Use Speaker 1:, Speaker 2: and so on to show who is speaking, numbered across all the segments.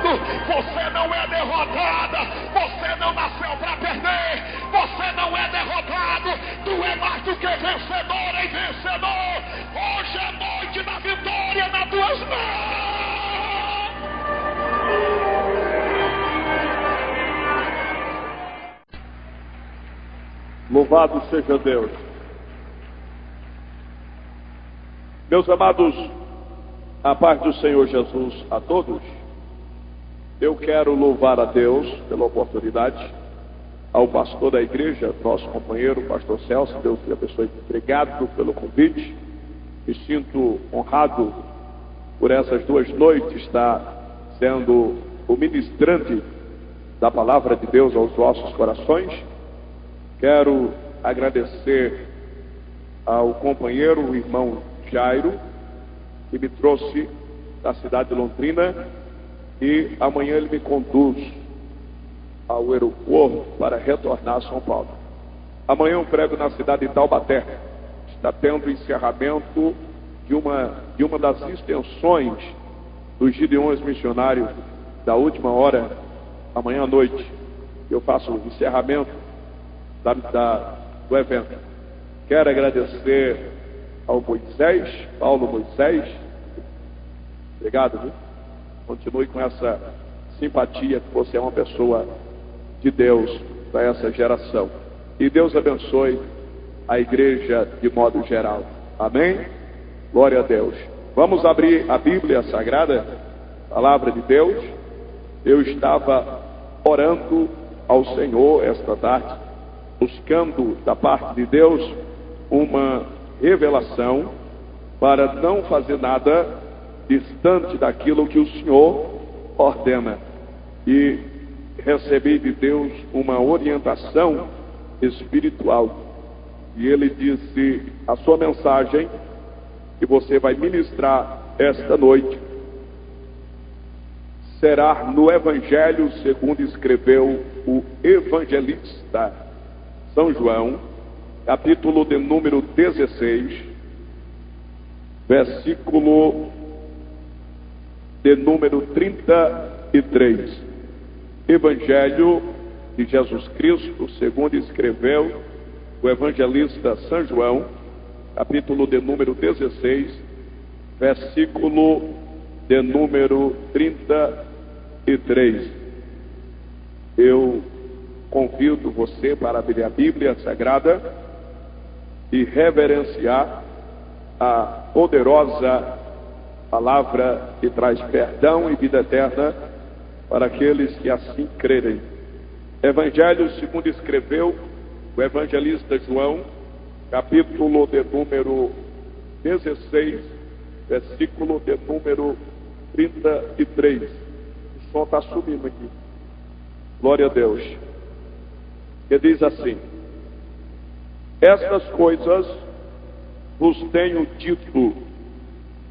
Speaker 1: derrotado. Você não é derrotada. Você não nasceu para perder. Você não é derrotado. Tu é mais do que vencedor e vencedor. Hoje é noite da vitória nas tuas mãos.
Speaker 2: Louvado seja Deus. Meus amados, a paz do Senhor Jesus a todos. Eu quero louvar a Deus pela oportunidade, ao pastor da igreja, nosso companheiro, pastor Celso, Deus lhe abençoe. Obrigado pelo convite. Me sinto honrado por essas 2 noites estar sendo o ministrante da palavra de Deus aos vossos corações. Quero agradecer ao companheiro, o irmão Jairo, que me trouxe da cidade de Londrina, e amanhã ele me conduz ao aeroporto para retornar a São Paulo. Amanhã eu prego na cidade de Taubaté. Está tendo o encerramento de uma das extensões dos Gideões Missionários da última hora, amanhã à noite. Eu faço o encerramento do evento. Quero agradecer ao Moisés, Paulo Moisés. Obrigado, viu? Continue com essa simpatia, que você é uma pessoa de Deus para essa geração. E Deus abençoe a igreja de modo geral. Amém? Glória a Deus. Vamos abrir a Bíblia Sagrada, palavra de Deus. Eu estava orando ao Senhor esta tarde, buscando da parte de Deus uma revelação para não fazer nada distante daquilo que o Senhor ordena. E recebi de Deus uma orientação espiritual. E Ele disse: a sua mensagem que você vai ministrar esta noite será no Evangelho segundo escreveu o evangelista São João, capítulo de número 16, versículo de número 33. Evangelho de Jesus Cristo, segundo escreveu o evangelista São João, capítulo de número 16, versículo de número 33. Eu convido você para abrir a Bíblia Sagrada e reverenciar a poderosa palavra que traz perdão e vida eterna para aqueles que assim crerem. Evangelho segundo escreveu o evangelista João, capítulo de número 16, versículo de número 33. O som está subindo aqui. Glória a Deus. Que diz assim: estas coisas vos tenho dito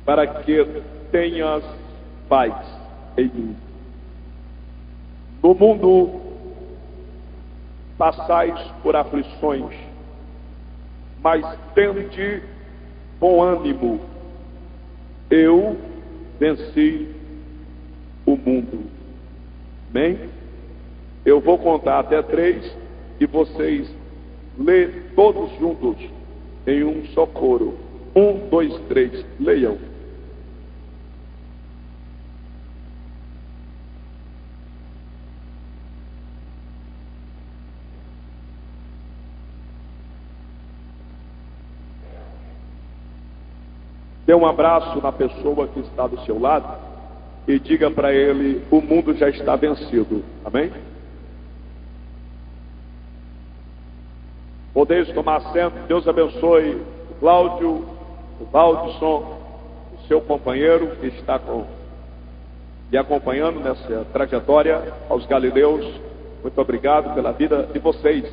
Speaker 2: para que tenhas paz em mim. No mundo passais por aflições, mas tende bom ânimo. Eu venci o mundo. Amém? Eu vou contar até 3 e vocês lê todos juntos em um só coro. 1, 2, 3, leiam. Dê um abraço na pessoa que está do seu lado e diga para ele: o mundo já está vencido. Amém? Podeis tomar assento. Deus abençoe o Cláudio, o Valdisson, o seu companheiro que está me acompanhando nessa trajetória. Aos galileus, muito obrigado pela vida de vocês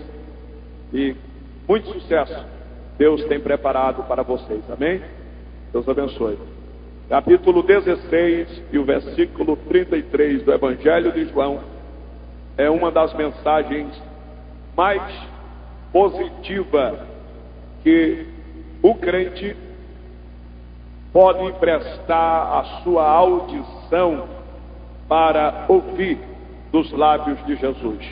Speaker 2: e muito sucesso Deus tem preparado para vocês. Amém? Deus abençoe. Capítulo 16 e o versículo 33 do Evangelho de João é uma das mensagens mais positivas que o crente pode prestar à sua audição para ouvir dos lábios de Jesus.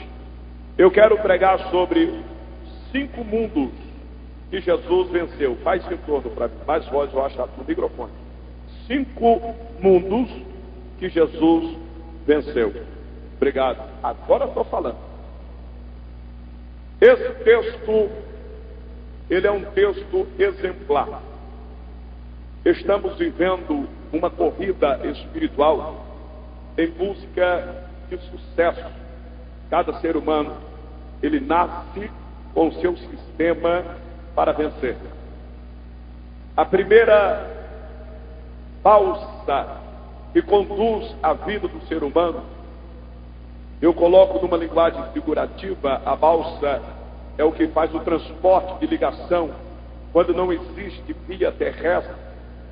Speaker 2: Eu quero pregar sobre 5 mundos que Jesus venceu. Faz retorno para mim, mais voz, eu acho, no microfone. 5 mundos que Jesus venceu. Obrigado. Agora estou falando. Esse texto, ele é um texto exemplar. Estamos vivendo uma corrida espiritual em busca de sucesso. Cada ser humano, ele nasce com o seu sistema para vencer. A primeira balsa que conduz a vida do ser humano, eu coloco numa linguagem figurativa, a balsa é o que faz o transporte de ligação quando não existe via terrestre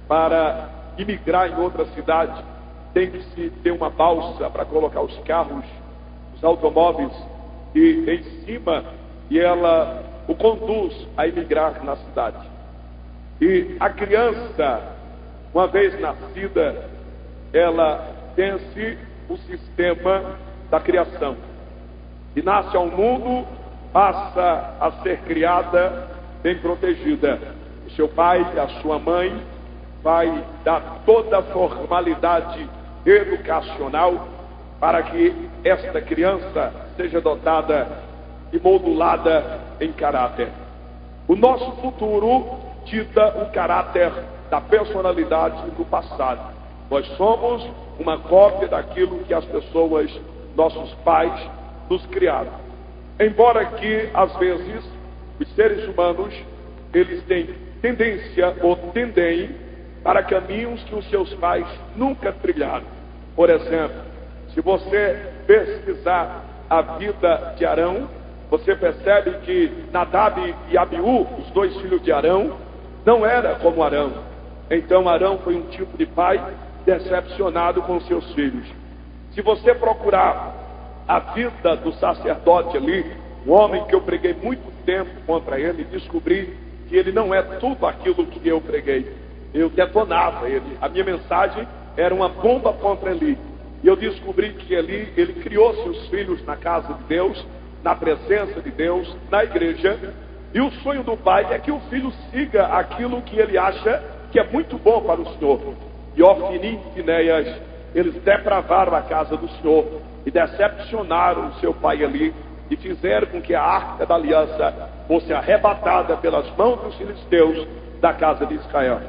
Speaker 2: para imigrar em outra cidade. Tem que se ter uma balsa para colocar os carros, os automóveis em cima, e ela o conduz a imigrar na cidade. E a criança, uma vez nascida, ela vence o sistema da criação e nasce ao mundo, passa a ser criada bem protegida. O seu pai e a sua mãe vai dar toda a formalidade educacional para que esta criança seja dotada e modulada em caráter. O nosso futuro dita o caráter da personalidade do passado. Nós somos uma cópia daquilo que as pessoas, nossos pais, nos criaram. Embora que, às vezes, os seres humanos, eles têm tendência ou tendem para caminhos que os seus pais nunca trilharam. Por exemplo, se você pesquisar a vida de Arão, você percebe que Nadab e Abiú, os 2 filhos de Arão, não era como Arão. Então Arão foi um tipo de pai decepcionado com seus filhos. Se você procurar a vida do sacerdote ali, um homem que eu preguei muito tempo contra ele, descobri que ele não é tudo aquilo que eu preguei. Eu detonava ele. A minha mensagem era uma bomba contra ele. E eu descobri que ele criou seus filhos na casa de Deus, na presença de Deus, na igreja. E o sonho do pai é que o filho siga aquilo que ele acha que é muito bom para o Senhor. E Ofni e Finéias, eles depravaram a casa do Senhor e decepcionaram o seu pai ali, e fizeram com que a arca da aliança fosse arrebatada pelas mãos dos filisteus da casa de Israel.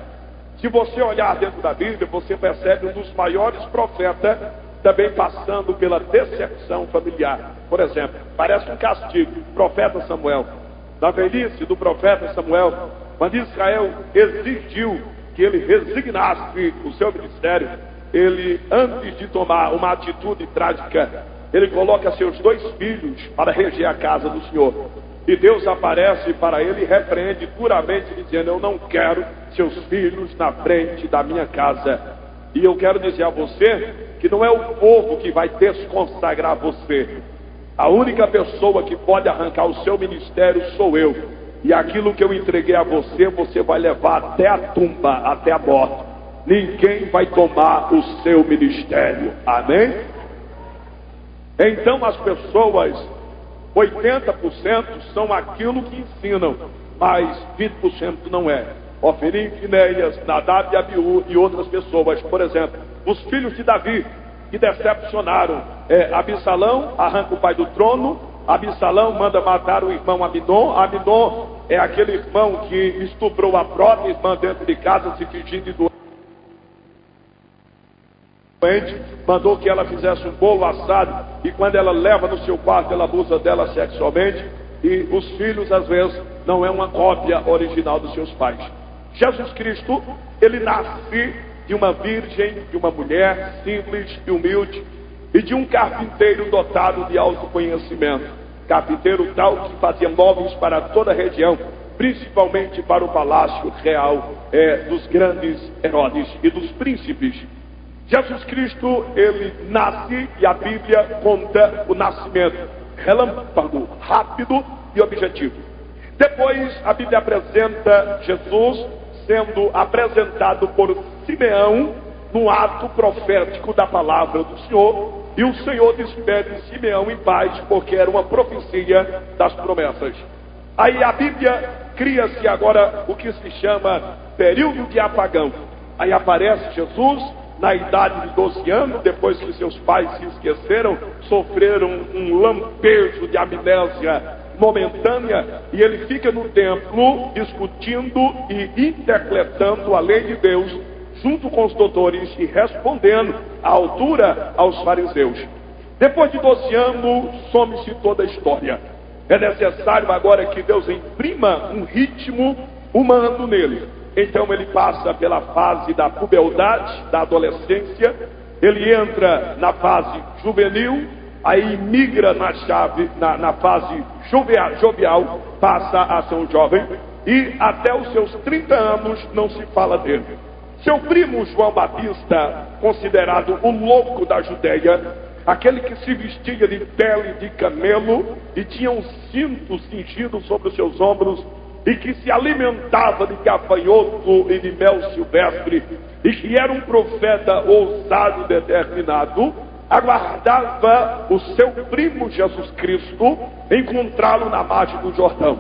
Speaker 2: Se você olhar dentro da Bíblia, você percebe um dos maiores profetas também passando pela decepção familiar. Por exemplo, parece um castigo, profeta Samuel. Na velhice do profeta Samuel, quando Israel exigiu que ele resignasse o seu ministério, ele, antes de tomar uma atitude trágica, ele coloca seus 2 filhos para reger a casa do Senhor. E Deus aparece para ele e repreende duramente, dizendo: eu não quero seus filhos na frente da minha casa. E eu quero dizer a você que não é o povo que vai desconsagrar você. A única pessoa que pode arrancar o seu ministério sou eu. E aquilo que eu entreguei a você, você vai levar até a tumba, até a morte. Ninguém vai tomar o seu ministério. Amém? Então as pessoas, 80% são aquilo que ensinam, mas 20% não é. Ofni, Finéias, Nadab e Abiú e outras pessoas. Por exemplo, os filhos de Davi, que decepcionaram. Absalão arranca o pai do trono. Absalão manda matar o irmão Aminon. Aminon é aquele irmão que estuprou a própria irmã dentro de casa, se fingindo de doente. Mandou que ela fizesse um bolo assado, e quando ela leva no seu quarto, ela abusa dela sexualmente. E os filhos, às vezes, não é uma cópia original dos seus pais. Jesus Cristo, ele nasce de uma virgem, de uma mulher simples e humilde, e de um carpinteiro dotado de autoconhecimento. Carpinteiro tal que fazia móveis para toda a região, principalmente para o palácio real dos grandes Herodes e dos príncipes. Jesus Cristo, ele nasce, e a Bíblia conta o nascimento relâmpago, rápido e objetivo. Depois a Bíblia apresenta Jesus sendo apresentado por Simeão no ato profético da palavra do Senhor, e o Senhor despede Simeão em paz, porque era uma profecia das promessas. Aí a Bíblia cria-se agora o que se chama período de apagão. Aí aparece Jesus na idade de 12 anos, depois que seus pais se esqueceram, sofreram um lampejo de amnésia momentânea, e ele fica no templo discutindo e interpretando a lei de Deus junto com os doutores e respondendo à altura aos fariseus. Depois de 12 anos, some-se toda a história. É necessário agora que Deus imprima um ritmo humano nele. Então ele passa pela fase da puberdade, da adolescência, ele entra na fase juvenil, aí migra na fase jovial, passa a ser um jovem, e até os seus 30 anos não se fala dele. Seu primo João Batista, considerado o louco da Judeia, aquele que se vestia de pele de camelo e tinha um cinto cingido sobre os seus ombros, e que se alimentava de gafanhoto e de mel silvestre, e que era um profeta ousado e determinado, aguardava o seu primo Jesus Cristo encontrá-lo na margem do Jordão.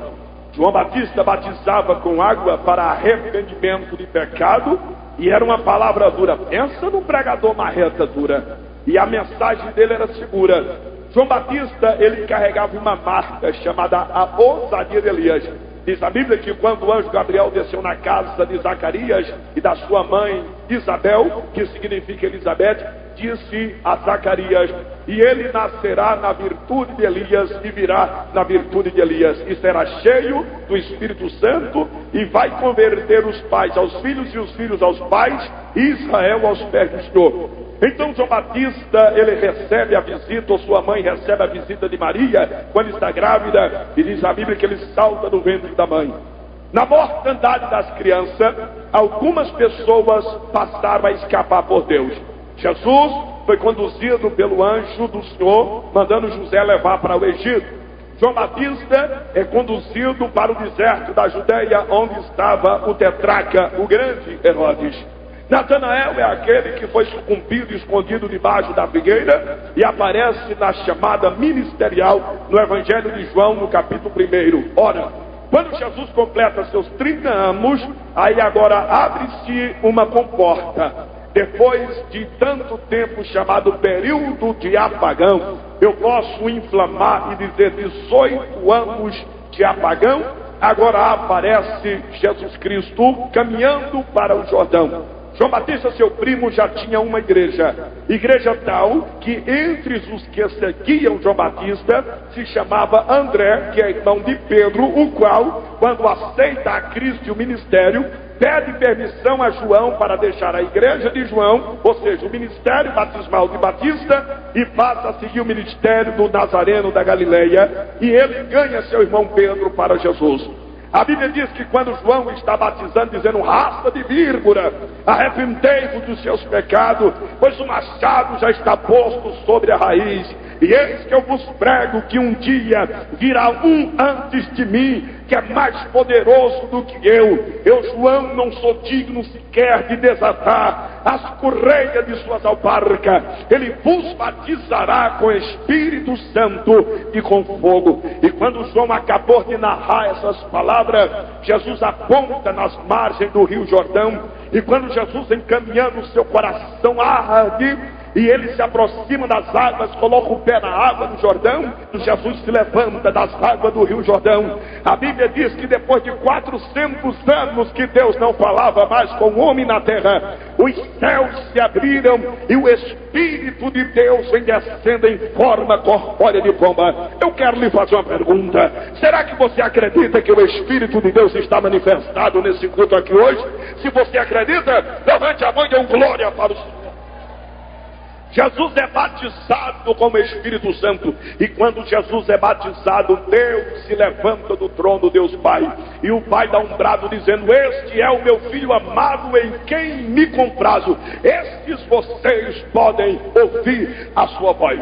Speaker 2: João Batista batizava com água para arrependimento de pecado, e era uma palavra dura. Pensa no pregador marreta dura. E a mensagem dele era segura. João Batista, ele carregava uma marca chamada a ousadia de Elias. Diz a Bíblia que quando o anjo Gabriel desceu na casa de Zacarias e da sua mãe Isabel, que significa Elizabeth, disse a Zacarias: e ele nascerá na virtude de Elias e virá na virtude de Elias, e será cheio do Espírito Santo, e vai converter os pais aos filhos e os filhos aos pais, e Israel aos pés do Senhor. Então João Batista, ele recebe a visita, ou sua mãe recebe a visita de Maria, quando está grávida, e diz a Bíblia que ele salta do ventre da mãe. Na mortandade das crianças, algumas pessoas passaram a escapar por Deus. Jesus foi conduzido pelo anjo do Senhor, mandando José levar para o Egito. João Batista é conduzido para o deserto da Judeia, onde estava o tetrarca, o grande Herodes. Natanael é aquele que foi sucumbido e escondido debaixo da figueira e aparece na chamada ministerial no Evangelho de João, no capítulo 1. Ora, quando Jesus completa seus 30 anos, aí agora abre-se uma comporta. Depois de tanto tempo chamado período de apagão, eu posso inflamar e dizer 18 anos de apagão, agora aparece Jesus Cristo caminhando para o Jordão. João Batista, seu primo, já tinha uma igreja tal que entre os que seguiam João Batista se chamava André, que é irmão de Pedro, o qual, quando aceita a Cristo e o ministério, pede permissão a João para deixar a igreja de João, ou seja, o ministério batismal de Batista, e passa a seguir o ministério do Nazareno da Galileia, e ele ganha seu irmão Pedro para Jesus. A Bíblia diz que quando João está batizando, dizendo: raça de víbora, arrependei-vos dos seus pecados, pois o machado já está posto sobre a raiz. E eis que eu vos prego que um dia virá um antes de mim, que é mais poderoso do que eu. Eu, João, não sou digno sequer de desatar as correias de suas alparcas. Ele vos batizará com Espírito Santo e com fogo. E quando João acabou de narrar essas palavras, Jesus aponta nas margens do rio Jordão. E quando Jesus, encaminhando o seu coração, arde, e ele se aproxima das águas, coloca o pé na água do Jordão, Jesus se levanta das águas do rio Jordão. A Bíblia diz que depois de 400 anos que Deus não falava mais com o homem na terra, os céus se abriram e o Espírito de Deus vem descendo em forma corpórea de pomba. Eu quero lhe fazer uma pergunta: será que você acredita que o Espírito de Deus está manifestado nesse culto aqui hoje? Se você acredita, levante a mão e dê glória para o Senhor. Jesus é batizado com o Espírito Santo, e quando Jesus é batizado, Deus se levanta do trono, Deus Pai, e o Pai dá um brado dizendo: este é o meu Filho amado em quem me comprazo, estes vocês podem ouvir a sua voz.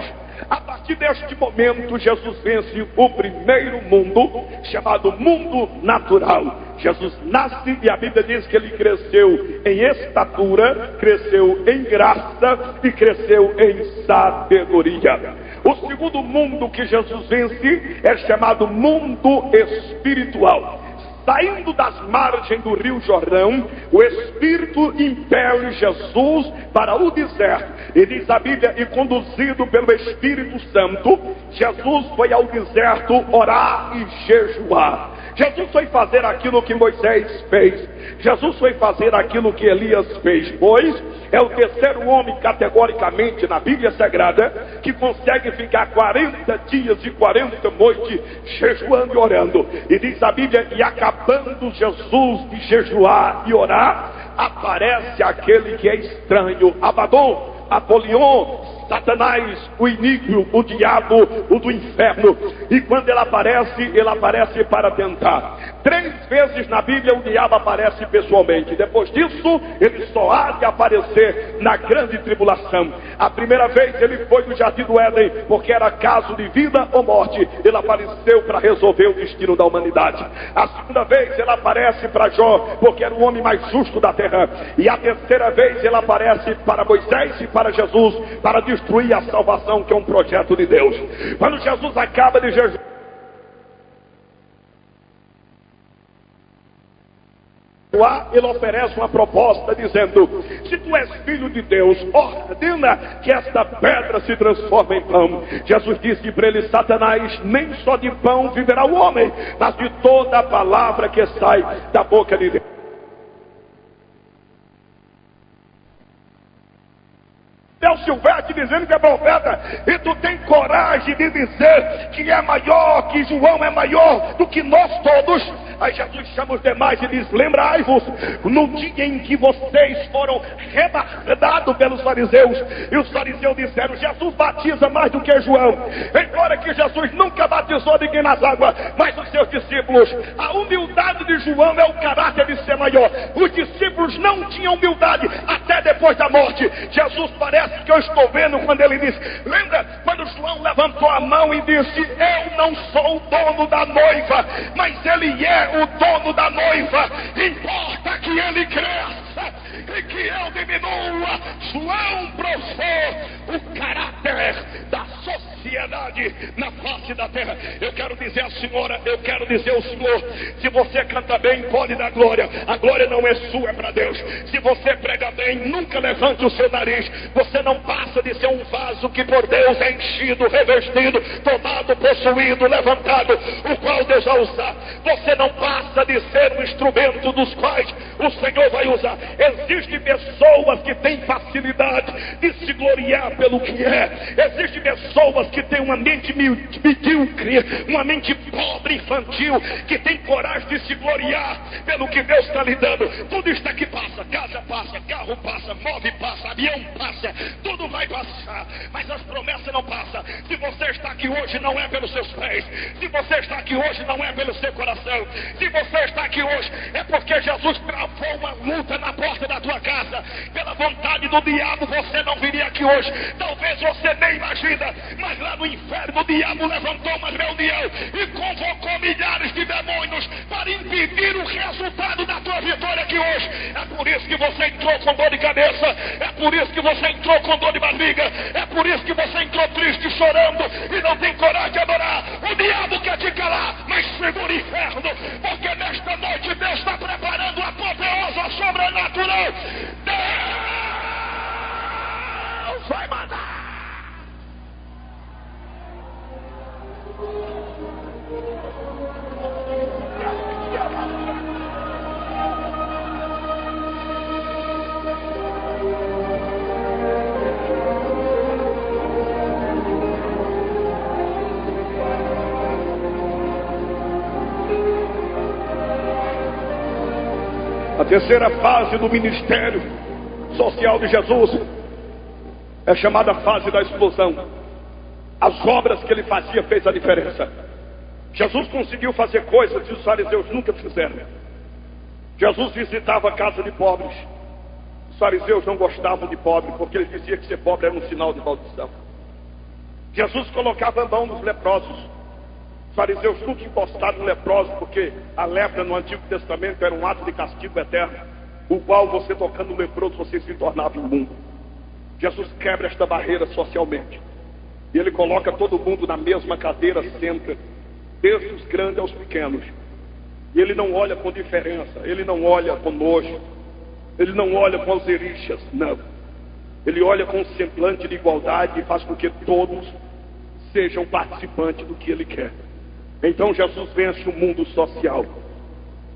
Speaker 2: A partir deste momento, Jesus vence o primeiro mundo, chamado mundo natural. Jesus nasce e a Bíblia diz que ele cresceu em estatura, cresceu em graça e cresceu em sabedoria. O segundo mundo que Jesus vence é chamado mundo espiritual. Saindo das margens do rio Jordão, o Espírito impele Jesus para o deserto. E diz a Bíblia, e conduzido pelo Espírito Santo, Jesus foi ao deserto orar e jejuar. Jesus foi fazer aquilo que Moisés fez. Jesus foi fazer aquilo que Elias fez, pois é o terceiro homem categoricamente na Bíblia Sagrada que consegue ficar 40 dias e 40 noites jejuando e orando. E diz a Bíblia, e acabando Jesus de jejuar e orar, aparece aquele que é estranho, Abaddon, Apolion, Satanás, o iníquo, o diabo, o do inferno. E quando ele aparece para tentar. 3 vezes na Bíblia o diabo aparece pessoalmente. Depois disso, ele só há de aparecer na grande tribulação. A primeira vez ele foi no Jardim do Éden, porque era caso de vida ou morte. Ele apareceu para resolver o destino da humanidade. A segunda vez ele aparece para Jó, porque era o homem mais justo da terra. E a terceira vez ele aparece para Moisés e para Jesus, para destruir a salvação, que é um projeto de Deus. Quando Jesus acaba de jejuar, ele oferece uma proposta dizendo: se tu és filho de Deus, ordena que esta pedra se transforme em pão. Jesus disse para ele: Satanás, nem só de pão viverá o homem, mas de toda a palavra que sai da boca de Deus. Silvete dizendo que é profeta, e tu tem coragem de dizer que é maior, que João é maior do que nós todos. Aí Jesus chama os demais e diz: lembrai-vos no dia em que vocês foram rebardados pelos fariseus, e os fariseus disseram: Jesus batiza mais do que João. Embora que Jesus nunca batizou ninguém nas águas, mas os seus discípulos, a humildade de João é o caráter de ser maior. Os discípulos não tinham humildade até depois da morte. Jesus parece que eu estou vendo quando ele diz: lembra quando João levantou a mão e disse: eu não sou o dono da noiva, mas ele é o dono da noiva. Importa que ele cresça e que eu diminua. João provou o caráter da sociedade na face da terra. Eu quero dizer à senhora, eu quero dizer ao senhor: se você canta bem, pode dar glória. A glória não é sua, é para Deus. Se você prega bem, nunca levante o seu nariz. Você não passa de ser um vaso que por Deus é enchido, revestido, tomado, possuído, levantado, o qual Deus vai usar. Você não passa de ser um instrumento dos quais o Senhor vai usar. Existem pessoas que têm facilidade de se gloriar pelo que é. Existem pessoas que têm uma mente medíocre, uma mente pobre, infantil, que tem coragem de se gloriar pelo que Deus está lhe dando. Tudo isso aqui passa, casa passa, carro passa, móvel passa, avião passa, tudo vai passar, mas as promessas não passam. Se você está aqui hoje, não é pelos seus pés. Se você está aqui hoje, não é pelo seu coração. Se você está aqui hoje, é porque Jesus travou uma luta na porta da tua casa. Pela vontade do diabo, você não viria aqui hoje. Talvez você nem imagina, mas lá no inferno o diabo levantou uma reunião e convocou milhares de demônios para impedir o resultado da tua vitória aqui hoje. É por isso que você entrou com dor de cabeça, é por isso que você entrou com dor de barriga, é por isso que você entrou triste, chorando e não tem coragem de adorar. O diabo quer te calar, mas segura o inferno, porque nesta noite Deus está preparando uma apoteosa sobrenatural. Deus vai mandar. A terceira fase do ministério social de Jesus é chamada fase da explosão. As obras que ele fazia fez a diferença. Jesus conseguiu fazer coisas que os fariseus nunca fizeram. Jesus visitava a casa de pobres. Os fariseus não gostavam de pobre, porque eles diziam que ser pobre era um sinal de maldição. Jesus colocava a mão nos leprosos. Os fariseus nunca encostaram no leproso, porque a lepra no Antigo Testamento era um ato de castigo eterno, o qual você tocando no leproso, você se tornava imundo. Jesus quebra esta barreira socialmente. E ele coloca todo mundo na mesma cadeira, senta, desde os grandes aos pequenos. E ele não olha com diferença, ele não olha com nojo, ele não olha com alzerichas, não. Ele olha com um semblante de igualdade e faz com que todos sejam participantes do que ele quer. Então Jesus vence o mundo social.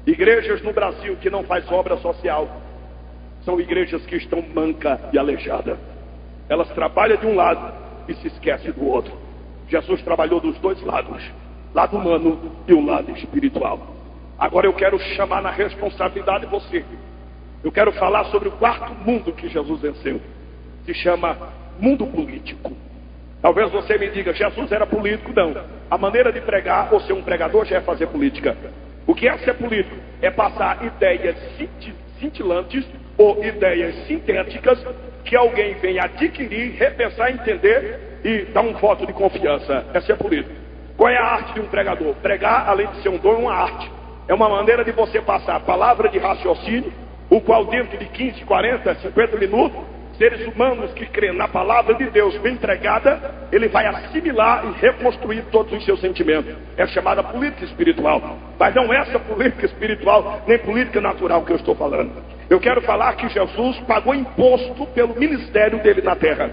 Speaker 2: Igrejas no Brasil que não faz obra social são igrejas que estão manca e aleijada. Elas trabalham de um lado e se esquecem do outro. Jesus trabalhou dos dois lados, lado humano e o lado espiritual. Agora eu quero chamar na responsabilidade você. Eu quero falar sobre o quarto mundo que Jesus venceu. Se chama mundo político. Talvez você me diga, Jesus era político? Não. A maneira de pregar ou ser um pregador já é fazer política. O que é ser político? É passar ideias cintilantes ou ideias sintéticas que alguém vem adquirir, repensar, entender e dar um voto de confiança. É ser político. Qual é a arte de um pregador? Pregar, além de ser um dom, é uma arte. É uma maneira de você passar a palavra de raciocínio, o qual dentro de 15, 40, 50 minutos, seres humanos que creem na palavra de Deus bem pregada, ele vai assimilar e reconstruir todos os seus sentimentos. É chamada política espiritual. Mas não é essa política espiritual, nem política natural que eu estou falando. Eu quero falar que Jesus pagou imposto pelo ministério dele na terra.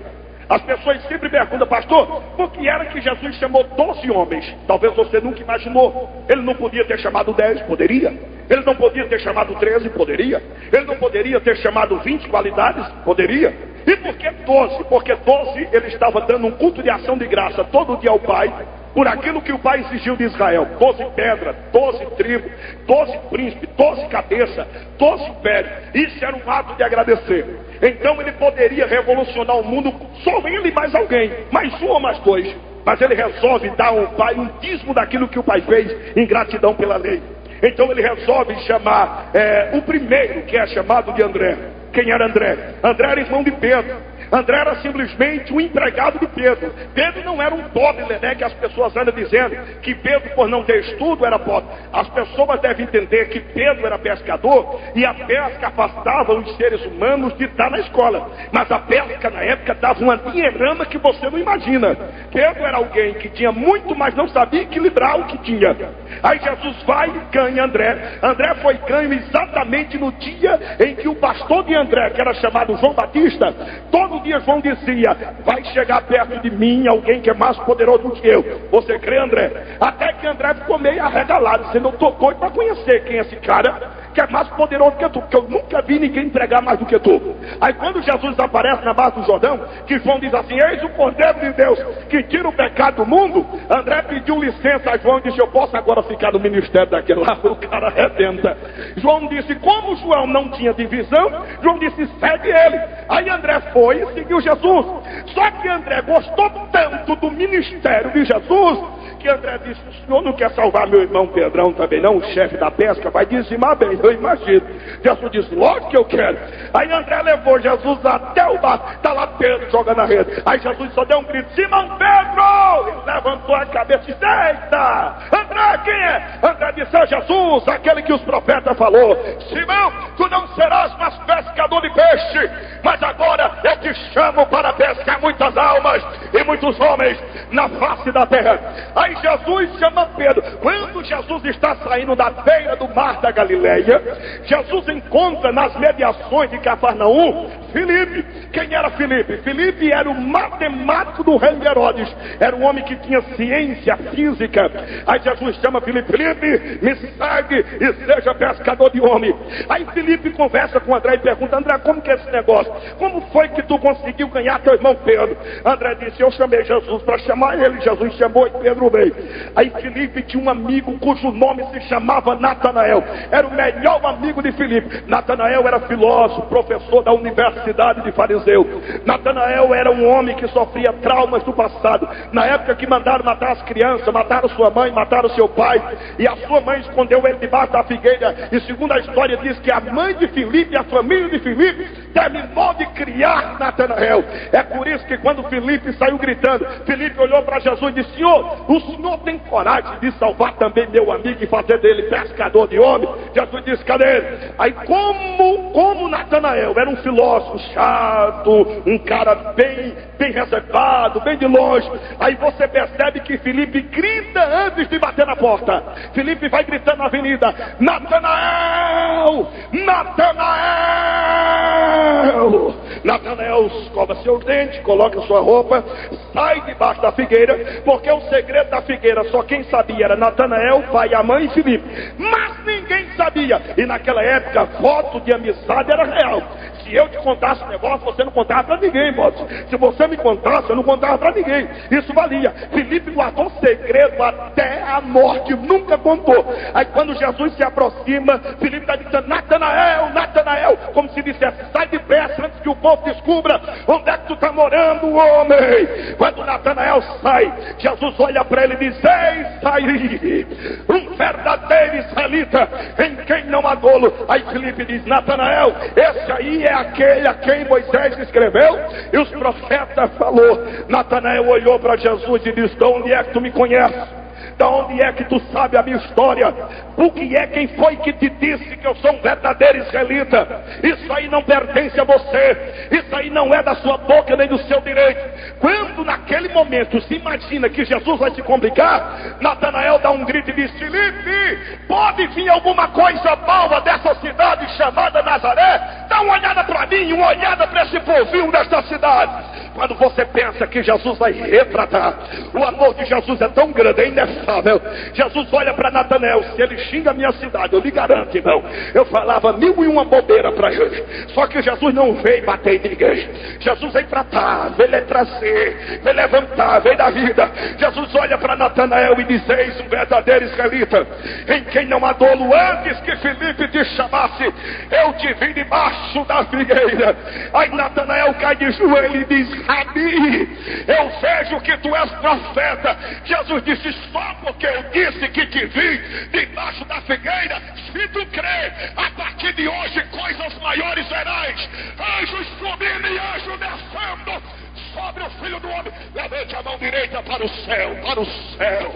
Speaker 2: As pessoas sempre perguntam, pastor, por que era que Jesus chamou 12 homens? Talvez você nunca imaginou. Ele não podia ter chamado 10? Poderia. Ele não podia ter chamado 13? Poderia. Ele não poderia ter chamado 20 qualidades? Poderia. E por que 12? Porque 12 ele estava dando um culto de ação de graça todo dia ao Pai, por aquilo que o Pai exigiu de Israel. 12 pedras, 12 tribos, 12 príncipes, 12 cabeças, 12 impérios. Isso era um ato de agradecer. Então ele poderia revolucionar o mundo, só ele e mais alguém, mais um ou mais dois. Mas ele resolve dar ao Pai um dízimo daquilo que o Pai fez em gratidão pela lei. Então ele resolve chamar o primeiro, que é chamado de André. Quem era André? André era irmão de Pedro. André era simplesmente um empregado de Pedro. Pedro não era um pobre, né, que as pessoas andam dizendo que Pedro, por não ter estudo, era pobre. As pessoas devem entender que Pedro era pescador e a pesca afastava os seres humanos de estar na escola. Mas a pesca na época dava uma dinheirama que você não imagina. Pedro era alguém que tinha muito, mas não sabia equilibrar o que tinha. Aí Jesus vai e ganha André. André foi ganho exatamente no dia em que o pastor de André, que era chamado João Batista, todo dia João dizia, vai chegar perto de mim alguém que é mais poderoso do que eu. Você crê, André? Até que André ficou meio arregalado, dizendo, eu tô doido para conhecer quem é esse cara que é mais poderoso que tu, porque eu nunca vi ninguém pregar mais do que tu. Aí quando Jesus aparece na margem do Jordão, que João diz assim, eis o Cordeiro de Deus que tira o pecado do mundo, André pediu licença a João e disse, eu posso agora ficar no ministério daquele lá? O cara arrebenta. João disse, como João não tinha divisão, João disse, segue ele. Aí André foi e seguiu Jesus. Só que André gostou tanto do ministério de Jesus, que André disse, o senhor não quer salvar meu irmão Pedrão também não? O chefe da pesca vai dizimar bem, eu imagino. Jesus disse, lógico que eu quero. Aí André levou Jesus até o bar, está lá Pedro jogando na rede. Aí Jesus só deu um grito, Simão Pedro! Ele levantou a cabeça e disse, eita! André, quem é? André disse, é Jesus, aquele que os profetas falou. Simão, tu não serás mais pescador de peixe, mas agora eu te chamo para pescar muitas almas e muitos homens na face da terra. Aí Jesus chama Pedro. Quando Jesus está saindo da beira do mar da Galileia, Jesus encontra nas mediações de Cafarnaum Filipe. Quem era Filipe? Filipe era o matemático do rei Herodes. Era um homem que tinha ciência física. Aí Jesus chama Filipe, Filipe, me segue e seja pescador de homem. Aí Filipe conversa com André e pergunta, André, como que é esse negócio? Como foi que tu conseguiu ganhar teu irmão Pedro? André disse, eu chamei Jesus para chamar ele. Jesus chamou e Pedro veio. Aí Filipe tinha um amigo cujo nome se chamava Natanael. Era o melhor amigo de Filipe. Natanael era filósofo, professor da universidade de fariseu. Natanael era um homem que sofria traumas do passado. Na época que mandaram matar as crianças, mataram sua mãe, mataram seu pai, e a sua mãe escondeu ele debaixo da figueira. E segundo a história diz que a mãe de Filipe e a família de Filipe terminou de criar Natanael. É por isso que quando Filipe saiu gritando, Filipe olhou para Jesus e disse: Senhor, o Senhor tem coragem de salvar também meu amigo e fazer dele pescador de homem? Jesus disse: cadê ele? Aí como Natanael era um filósofo chato, um cara bem reservado, bem de longe, aí você percebe que Filipe grita antes de bater na porta. Filipe vai gritando na avenida: Natanael! Natanael! Natanael escova seus dentes, coloca sua roupa, sai debaixo da figueira, porque o segredo da figueira só quem sabia era Natanael, pai, a mãe e Filipe. Mas ninguém sabia. E naquela época, voto de amizade era real. Se eu te contasse o negócio, você não contava para ninguém, moço. Se você me contasse, eu não contava para ninguém. Isso valia. Filipe guardou segredo até a morte, nunca contou. Aí quando Jesus se aproxima, Filipe está dizendo: Natanael, Natanael, como se dissesse: sai depressa antes que o povo descubra onde é que tu está morando, homem. Quando Natanael sai, Jesus olha para ele e diz: eis aí um verdadeiro israelita em quem não há dolo. Aí Filipe diz: Natanael, esse aí é aquele a quem Moisés escreveu e os profetas falou. Natanael olhou para Jesus e disse: de onde é que tu me conheces? De onde é que tu sabe a minha história? O que é, quem foi que te disse que eu sou um verdadeiro israelita? Isso aí não pertence a você. Isso aí não é da sua boca nem do seu direito. Quando naquele momento se imagina que Jesus vai se complicar, Natanael dá um grito e diz: Filipe, pode vir alguma coisa boa dessa cidade chamada Nazaré? Dá uma olhada para mim, uma olhada para esse povinho desta cidade. Quando você pensa que Jesus vai retratar, o amor de Jesus é tão grande, é inefável. Jesus olha para Natanael: se ele xinga a minha cidade, eu lhe garanto, irmão, eu falava 1001 bobeira para ele. Só que Jesus não veio bater em ninguém. Jesus veio tratar, veio lhe trazer, veio levantar, veio dar vida. Jesus olha para Natanael e diz: eis um verdadeiro israelita em quem não há dolo. Antes que Filipe te chamasse, eu te vi debaixo da figueira. Aí Natanael cai de joelho e diz: Rabi, eu vejo que tu és profeta. Jesus disse: só porque eu disse que te vi debaixo da figueira, se tu crê, a partir de hoje coisas maiores verás. Anjos subindo e anjos descendo sobre o Filho do Homem. Levante a mão direita para o céu, para o céu,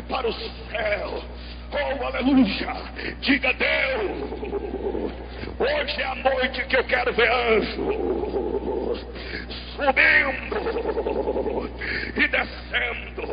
Speaker 2: para o céu. Oh, aleluia. Diga: Deus, hoje é a noite que eu quero ver anjos subindo e descendo.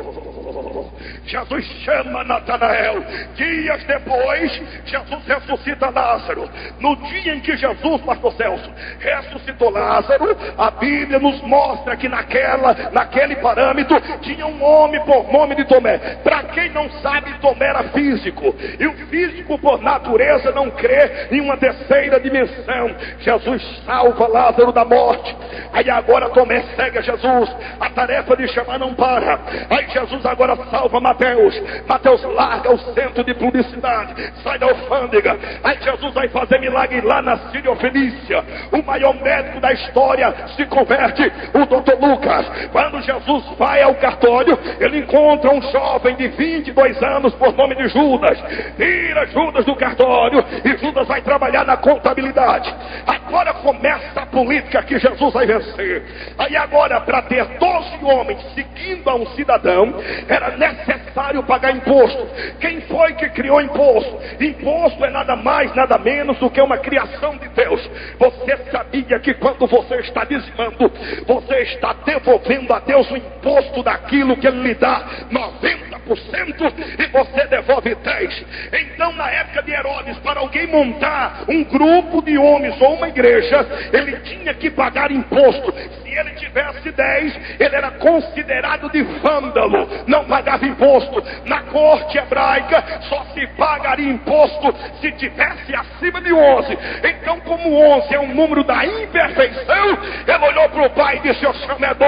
Speaker 2: Jesus chama Natanael. Dias depois, Jesus ressuscita Lázaro. No dia em que Jesus, pastor Celso, ressuscitou Lázaro, a Bíblia nos mostra que naquele parâmetro tinha um homem por nome de Tomé. Para quem não sabe, Tomé era físico, e o físico por natureza não crê em uma terceira dimensão. Jesus salva Lázaro da morte. Aí agora Tomé segue a Jesus. A tarefa de chamar não para. Aí Jesus agora salva Mateus. Mateus larga o centro de publicidade, sai da alfândega. Aí Jesus vai fazer milagre lá na Sírio-Fenícia. O maior médico da história se converte, o doutor Lucas. Quando Jesus vai ao cartório, ele encontra um jovem de 22 anos por nome de Judas. Tira Judas do cartório e Judas vai trabalhar na contabilidade. Agora começa a política que Jesus vai vencer. Aí agora, para ter 12 homens seguindo a um cidadão, era necessário pagar imposto. Quem foi que criou imposto? Imposto é nada mais, nada menos do que uma criação de Deus. Você sabia que quando você está dizimando, você está devolvendo a Deus o imposto daquilo que Ele lhe dá 90% e você devolve 10%. Então, na época de Herodes, para alguém montar um grupo de homens ou uma igreja, ele tinha que pagar imposto. Se ele tivesse 10, ele era considerado de vândalo, não pagava imposto. Na corte hebraica só se pagaria imposto se tivesse acima de 11. Então, como 11 é um número da imperfeição, ele olhou para o pai e disse: eu chamo é 12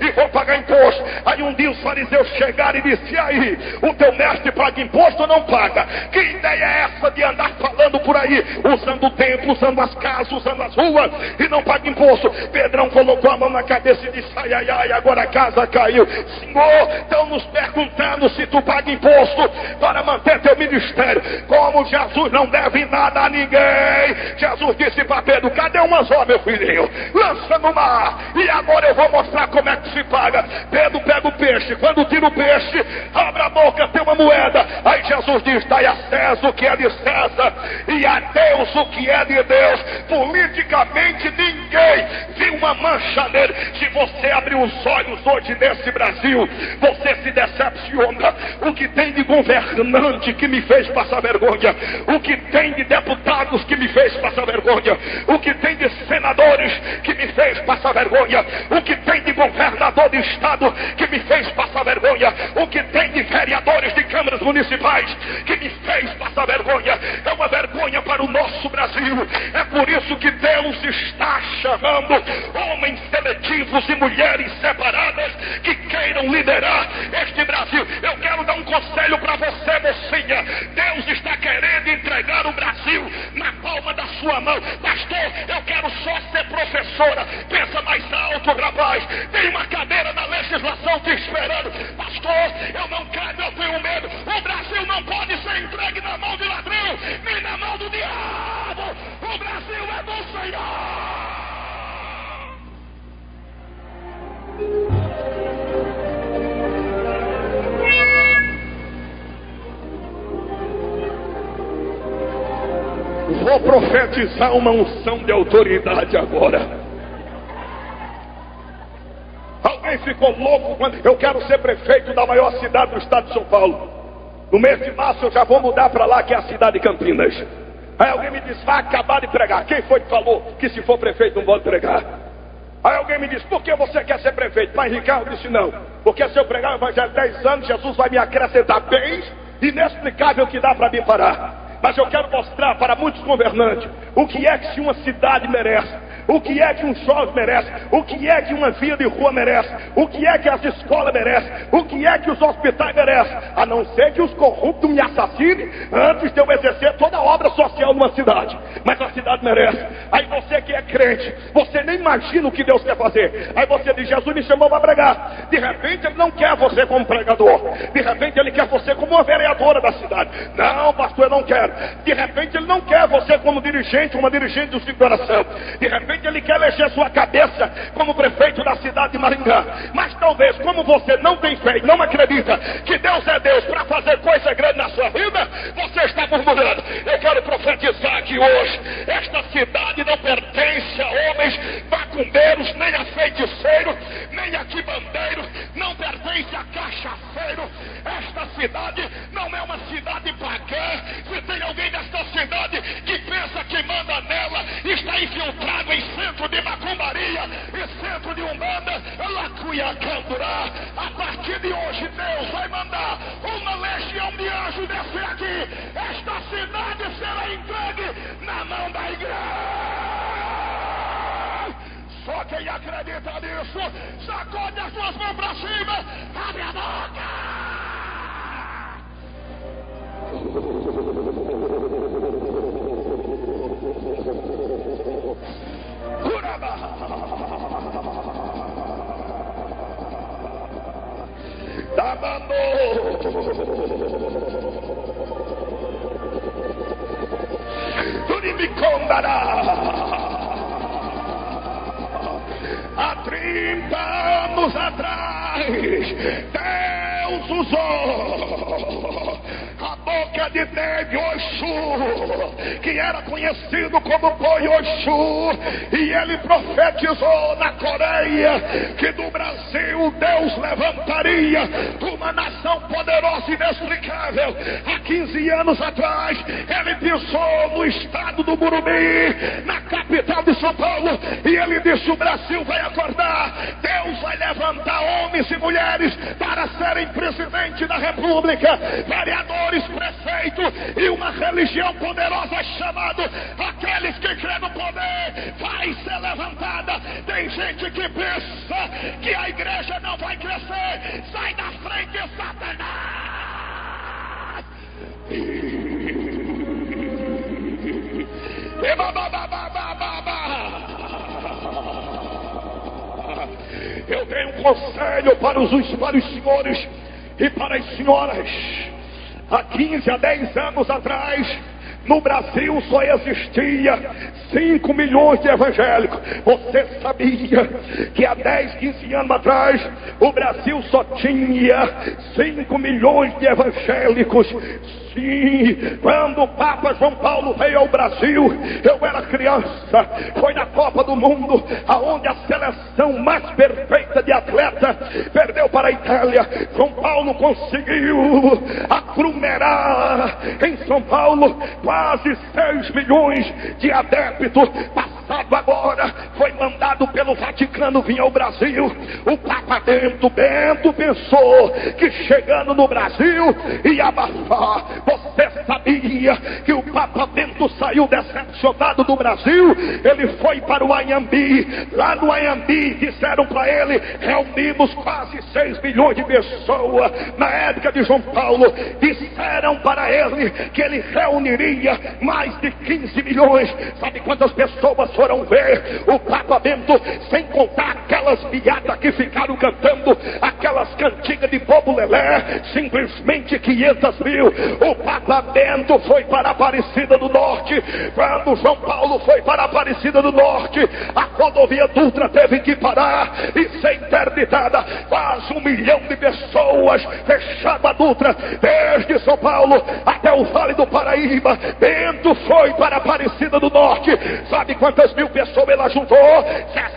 Speaker 2: e vou pagar imposto. Aí um dia os fariseus chegaram e disse: e aí, o teu mestre paga imposto ou não paga? Que ideia é essa de andar falando por aí, usando o templo, usando as casas, usando as ruas e não paga imposto? Pedrão colocou
Speaker 1: a mão na cabeça e disse: ai, ai, ai, agora a casa caiu. Senhor, estão nos perguntando se tu paga imposto para manter teu ministério. Como Jesus não deve nada a ninguém, Jesus disse para Pedro: cadê um anzol, meu filhinho? Lança no mar, e agora eu vou mostrar como é que se paga. Pedro pega o peixe, quando tira o peixe, abre a boca, tem uma moeda. Aí Jesus diz: dai a César o que é de César, e a Deus o que é de Deus. Politicamente ninguém viu uma mancha nele. Se você abrir os olhos hoje nesse Brasil, você se decepciona. O que tem de governante que me fez passar vergonha, o que tem de deputados que me fez passar vergonha, o que tem de senadores que me fez passar vergonha, o que tem de governador de estado que me fez passar vergonha, o que tem de vereadores de câmaras municipais que me fez passar vergonha. É uma vergonha para o nosso Brasil. É por isso que Deus está chamando homens seletivos e mulheres separadas que queiram liderar este Brasil. Eu quero dar um conselho para você, mocinha. Deus está querendo entregar o Brasil na palma da sua mão. Pastor, eu quero só ser professora. Pensa mais alto, rapaz. Tem uma cadeira na legislação te esperando. Pastor, eu não quero, eu tenho medo. O Brasil não pode ser entregue na mão de ladrão, nem na mão do diabo. O Brasil é do Senhor. Vou profetizar uma unção de autoridade agora. Alguém ficou louco quando eu quero ser prefeito da maior cidade do estado de São Paulo. No mês de março eu já vou mudar para lá, que é a cidade de Campinas. Aí alguém me disse: vai acabar de pregar. Quem foi que falou que se for prefeito não pode pregar? Aí alguém me disse: por que você quer ser prefeito? Pai Ricardo disse: não, porque se eu pregar o evangelho 10 anos, Jesus vai me acrescentar bens inexplicável que dá para mim parar. Mas eu quero mostrar para muitos governantes o que é que uma cidade merece, o que é que um jovem merece, o que é que uma via de rua merece, o que é que as escolas merecem, o que é que os hospitais merecem, a não ser que os corruptos me assassinem antes de eu exercer toda a obra social numa cidade. Mas a cidade merece. Aí você que é crente, você nem imagina o que Deus quer fazer. Aí você diz: Jesus me chamou para pregar. De repente Ele não quer você como pregador, de repente Ele quer você como uma vereadora da cidade. Não, pastor, eu não quero. De repente Ele não quer você como dirigente, uma dirigente do seu coração. De repente Ele quer eleger sua cabeça como prefeito da cidade de Maringá. Mas talvez, como você não tem fé e não acredita que Deus é Deus para fazer coisa grande na sua vida, você está murmurando. Eu quero profetizar que hoje esta cidade não pertence a homens macumbeiros, nem a feiticeiros, nem a quibandeiros, não pertence a cachaceiro. Esta cidade não é uma cidade pagã. Se tem alguém nesta cidade que pensa que manda nela, está infiltrado em centro de macumbaria e centro de umbanda, lacuia candurá. A partir de hoje Deus vai mandar uma legião de anjos descer aqui. Esta cidade será entregue na mão da igreja. Só quem acredita nisso, sacode as suas mãos para cima, abre a boca. Há 30 anos atrás, Deus usou a boca de Deus Oxu, que era conhecido como Boi Oxu, e ele profetizou na Coreia que do Brasil Deus levantaria uma nação poderosa e inexplicável. Há 15 anos atrás, ele pisou no estado do Morumbi, na capital de São Paulo, e ele disse: o Brasil vai acordar, Deus vai levantar homens e mulheres para serem presidente da república, vereadores, prefeitos, e uma religião poderosa chamada aqueles que crêem no poder vai ser levantada. Tem gente que pensa que a igreja não vai crescer. Sai da frente, Satanás! conselho para os senhores e para as senhoras. Há 15 a 10 anos atrás, no Brasil só existia 5 milhões de evangélicos. Você sabia que há 10, 15 anos atrás o Brasil só tinha 5 milhões de evangélicos? Sim, quando o Papa João Paulo veio ao Brasil, eu era criança. Foi na Copa do Mundo, aonde a seleção mais perfeita de atleta perdeu para a Itália. João Paulo conseguiu aglomerar em São Paulo quase 6 milhões de adeptos. Passado agora, foi mandado pelo Vaticano vir ao Brasil. O Papa Bento pensou que chegando no Brasil ia abafar. Você sabia que o Papa Bento saiu decepcionado do Brasil? Ele foi para o Anhembi. Lá no Anhembi disseram para ele: reunimos quase 6 milhões de pessoas. Na época de João Paulo, disseram para ele que ele reuniria mais de 15 milhões. Sabe quantas pessoas foram ver o Papa Bento? Sem contar aquelas piadas que ficaram cantando, aquelas cantigas de bobo lelé, simplesmente 500 mil. O Papa Bento foi para a Aparecida do Norte. Quando João Paulo foi para a Aparecida do Norte, a rodovia Dutra teve que parar e ser interditada. Quase 1 milhão de pessoas fechava a Dutra, desde São Paulo até o Vale do Paraíba. Bento foi para a Aparecida do Norte. Sabe quantas mil pessoas ele ajudou?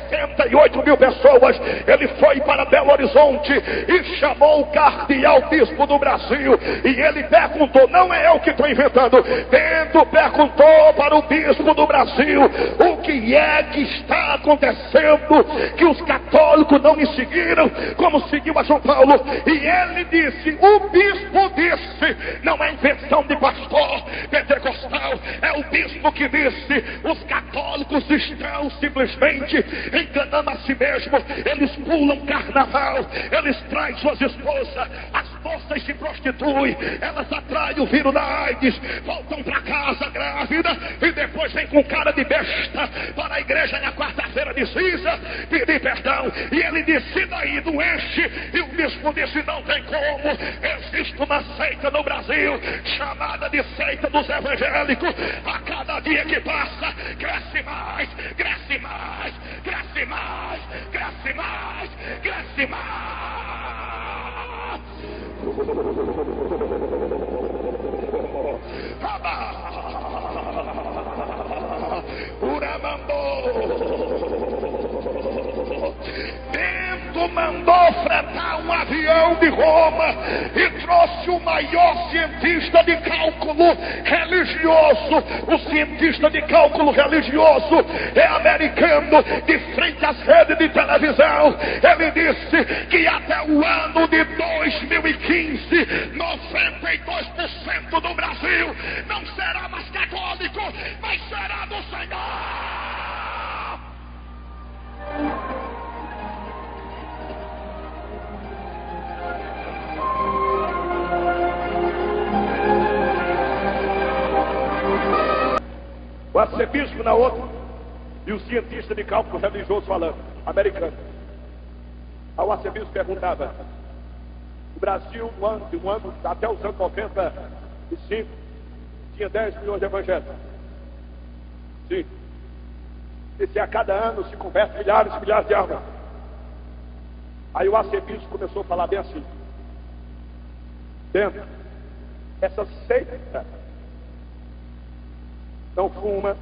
Speaker 1: 68 mil pessoas. Ele foi para Belo Horizonte e chamou o cardeal bispo do Brasil, e ele perguntou, não é eu que estou inventando, Bento perguntou para o bispo do Brasil: o que é que está acontecendo que os católicos não me seguiram como seguiu a João Paulo? E ele disse, o bispo disse, não é invenção de pastor pentecostal, é o bispo que disse, os católicos estão simplesmente enganando a si mesmo. Eles pulam carnaval, eles traem suas esposas, as moças se prostituem, elas atraem o vírus da AIDS, voltam para casa grávida e depois vem com cara de besta para a igreja na quarta-feira de cinza pedir perdão. E ele disse, daí doente, e o bispo disse, não tem como. Existe uma seita no Brasil chamada de seita dos evangélicos. A cada dia que passa, cresce mais, cresce mais, cresce mais, cresce mais, cresce mais. Bento mandou fretar um avião de Roma e trouxe o maior cientista de cálculo religioso. O cientista de cálculo religioso é americano, de frente às redes de televisão. Ele disse que até o ano de 2015, 92% do Brasil não será mais católico, mas será do Senhor. O arcebispo na outra e o cientista de cálculo religioso falando, americano. Aí o arcebispo perguntava, o Brasil, no ano até os anos 95, tinha 10 milhões de evangélicos. Sim. E se a cada ano se converte milhares e milhares de almas. Aí o arcebispo começou a falar bem assim, Bento, essa seita não fuma,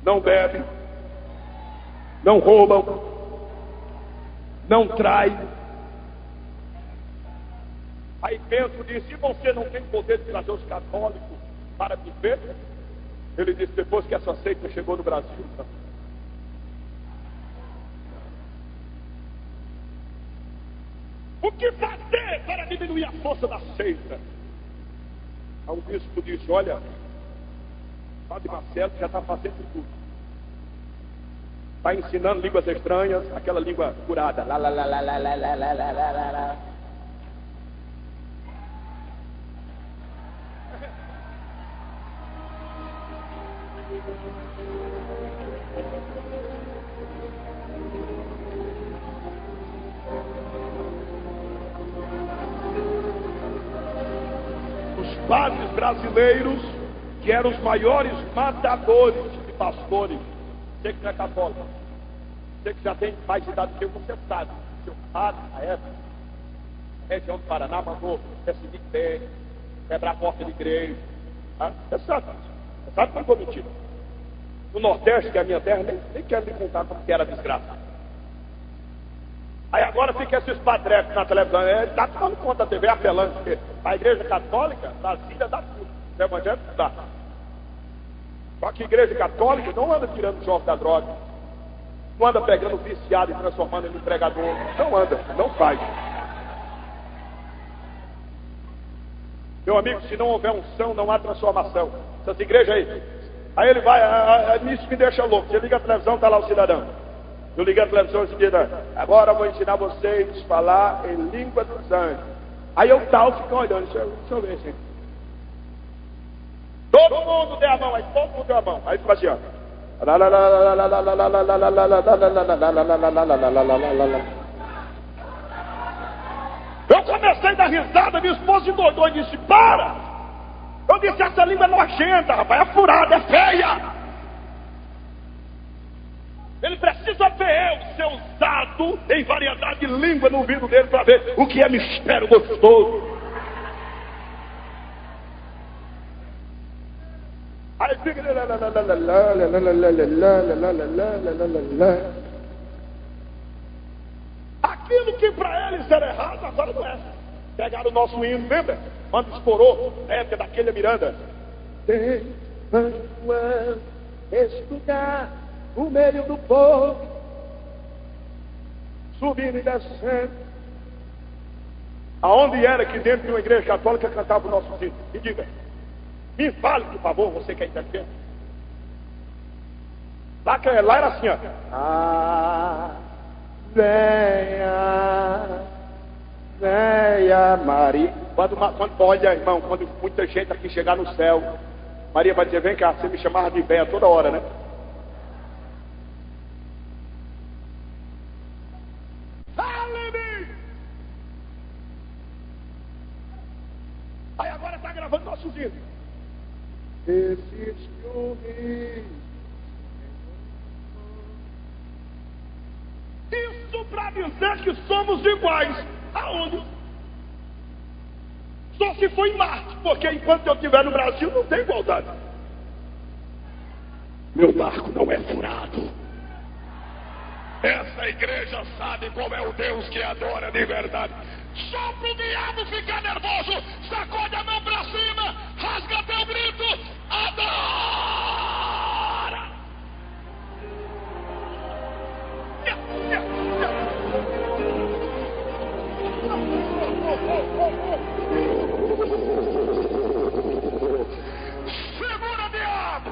Speaker 1: não bebe, não roubam, não trai. Aí Bento disse, e você não tem poder de trazer os católicos para viver? Ele disse, depois que essa seita chegou no Brasil, não. O que fazer para diminuir a força da seita? Aí o bispo disse, olha, Padre Marcelo já está fazendo tudo. Está ensinando línguas estranhas, aquela língua curada. Lá, lá, lá, lá, lá, lá, lá, lá, lá, lá, lá.
Speaker 2: Os padres brasileiros, que eram os maiores matadores de pastores, você que não é católico, você que já tem mais de idade que eu, você sabe, seu padre, na época, a região do Paraná, mandou perseguir igreja, quebrar a porta de igreja, tá? Você sabe como foi mentira. No Nordeste, que é a minha terra, nem quero lhe contar como que era a desgraça. Aí agora fica esses padrecos na televisão, está tomando conta da TV, apelando, porque a igreja católica, Brasília, dá tudo, o evangelho dá. Só que a igreja católica não anda tirando o jovem da droga, não anda pegando o viciado e transformando ele em pregador, não anda, não faz. Meu amigo, se não houver unção, não há transformação. Essas igrejas aí ele vai, nisso me deixa louco. Você liga a televisão, está lá o cidadão. Eu liguei a televisão e disse, agora eu vou ensinar vocês a falar em língua dos anjos. Aí eu fico olhando, deixa eu ver assim. Todo mundo deu a mão, aí todo mundo deu a mão. Aí fica assim, ó. Eu comecei a dar risada, minha esposa doidou e disse, para! Eu disse, essa língua é nojenta, rapaz, é furada, é feia. Ele precisa ver eu ser usado em variedade de língua no ouvido dele para ver o que é mistério gostoso. Aí fica. Aquilo que para eles era errado, agora não é. Pegaram o nosso hino, lembra? Quando estourou, na época daquele Miranda. Tem Manuel estudar o meio do povo, subindo e descendo. Aonde era que dentro de uma igreja católica cantava o nosso hino? E diga, me fale, por favor, você que é inteligente. Lá era assim, ó. Venha Maria. Quando olha, irmão, quando muita gente aqui chegar no céu, Maria vai dizer, vem cá, você me chamava de véia toda hora, né? Aí agora está gravando nosso vídeo. Existe um rio. Isso para dizer que somos iguais. Aonde? Só se for em Marte, porque enquanto eu estiver no Brasil não tem igualdade. Meu barco não é furado. Essa igreja sabe qual é o Deus que adora de verdade. Só pro diabo ficar nervoso, sacode a mão pra cima, rasga teu grito, adora! Segura, diabo!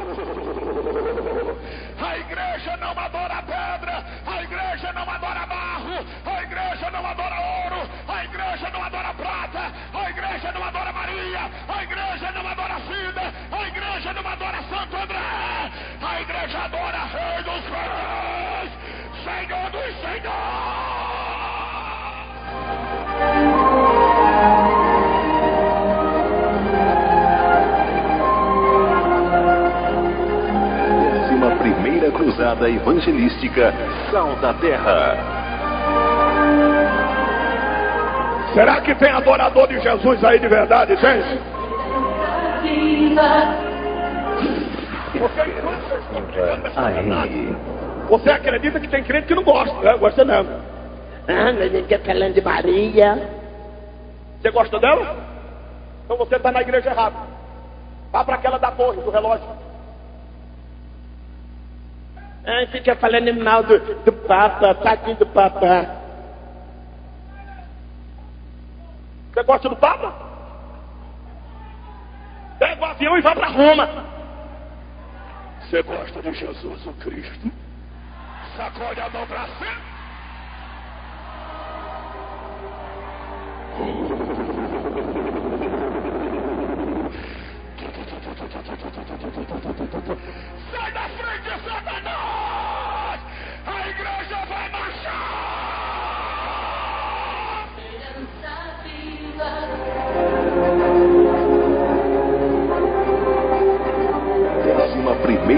Speaker 2: A igreja não adora pedra, a igreja não adora barro, a igreja não adora ouro, a igreja não adora prata, a igreja não adora Maria, a igreja não adora Cida, a igreja não adora Santo André, a igreja adora Rei dos Reis, Senhor dos Senhores.
Speaker 3: Primeira cruzada evangelística Sal da Terra.
Speaker 2: Será que tem adorador de Jesus aí de verdade, tem? Você acredita que tem crente que não gosta, né? Gosta não.
Speaker 4: Mas ele fica falando de Maria.
Speaker 2: Você gosta dela? Então você está na igreja errada. Vá para aquela da torre, do relógio.
Speaker 4: Fica falando mal do Papa, tadinho do Papa.
Speaker 2: Você gosta do Papa? Pega o avião e vai para Roma. Você gosta de Jesus, o Cristo? Sacode a mão para cima. Sai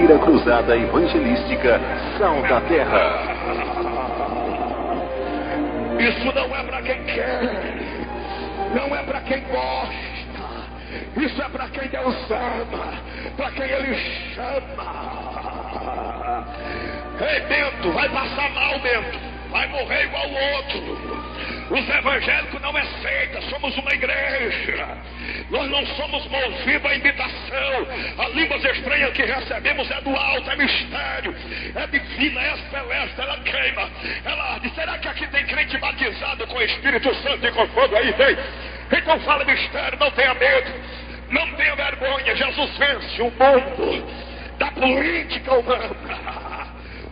Speaker 3: primeira cruzada evangelística Sal da Terra.
Speaker 1: Isso não é para quem quer, não é para quem gosta. Isso é para quem Deus ama, para quem Ele chama. Ei, Bento, vai passar mal, Bento. Vai morrer igual o outro. Os evangélicos não é seita, somos uma igreja. Nós não somos movidos à imitação. A línguas estranhas que recebemos é do alto, é mistério, é divina, é celeste, ela queima, ela arde. Será que aqui tem crente batizado com o Espírito Santo e com fogo? Aí tem. Então fala mistério, não tenha medo, não tenha vergonha. Jesus vence o mundo da política humana.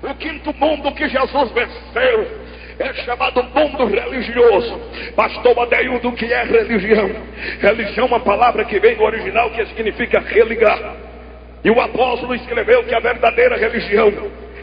Speaker 1: O quinto mundo que Jesus venceu é chamado mundo religioso. Pastor Adeildo, que é religião? Religião é uma palavra que vem do original que significa religar. E o apóstolo escreveu que a verdadeira religião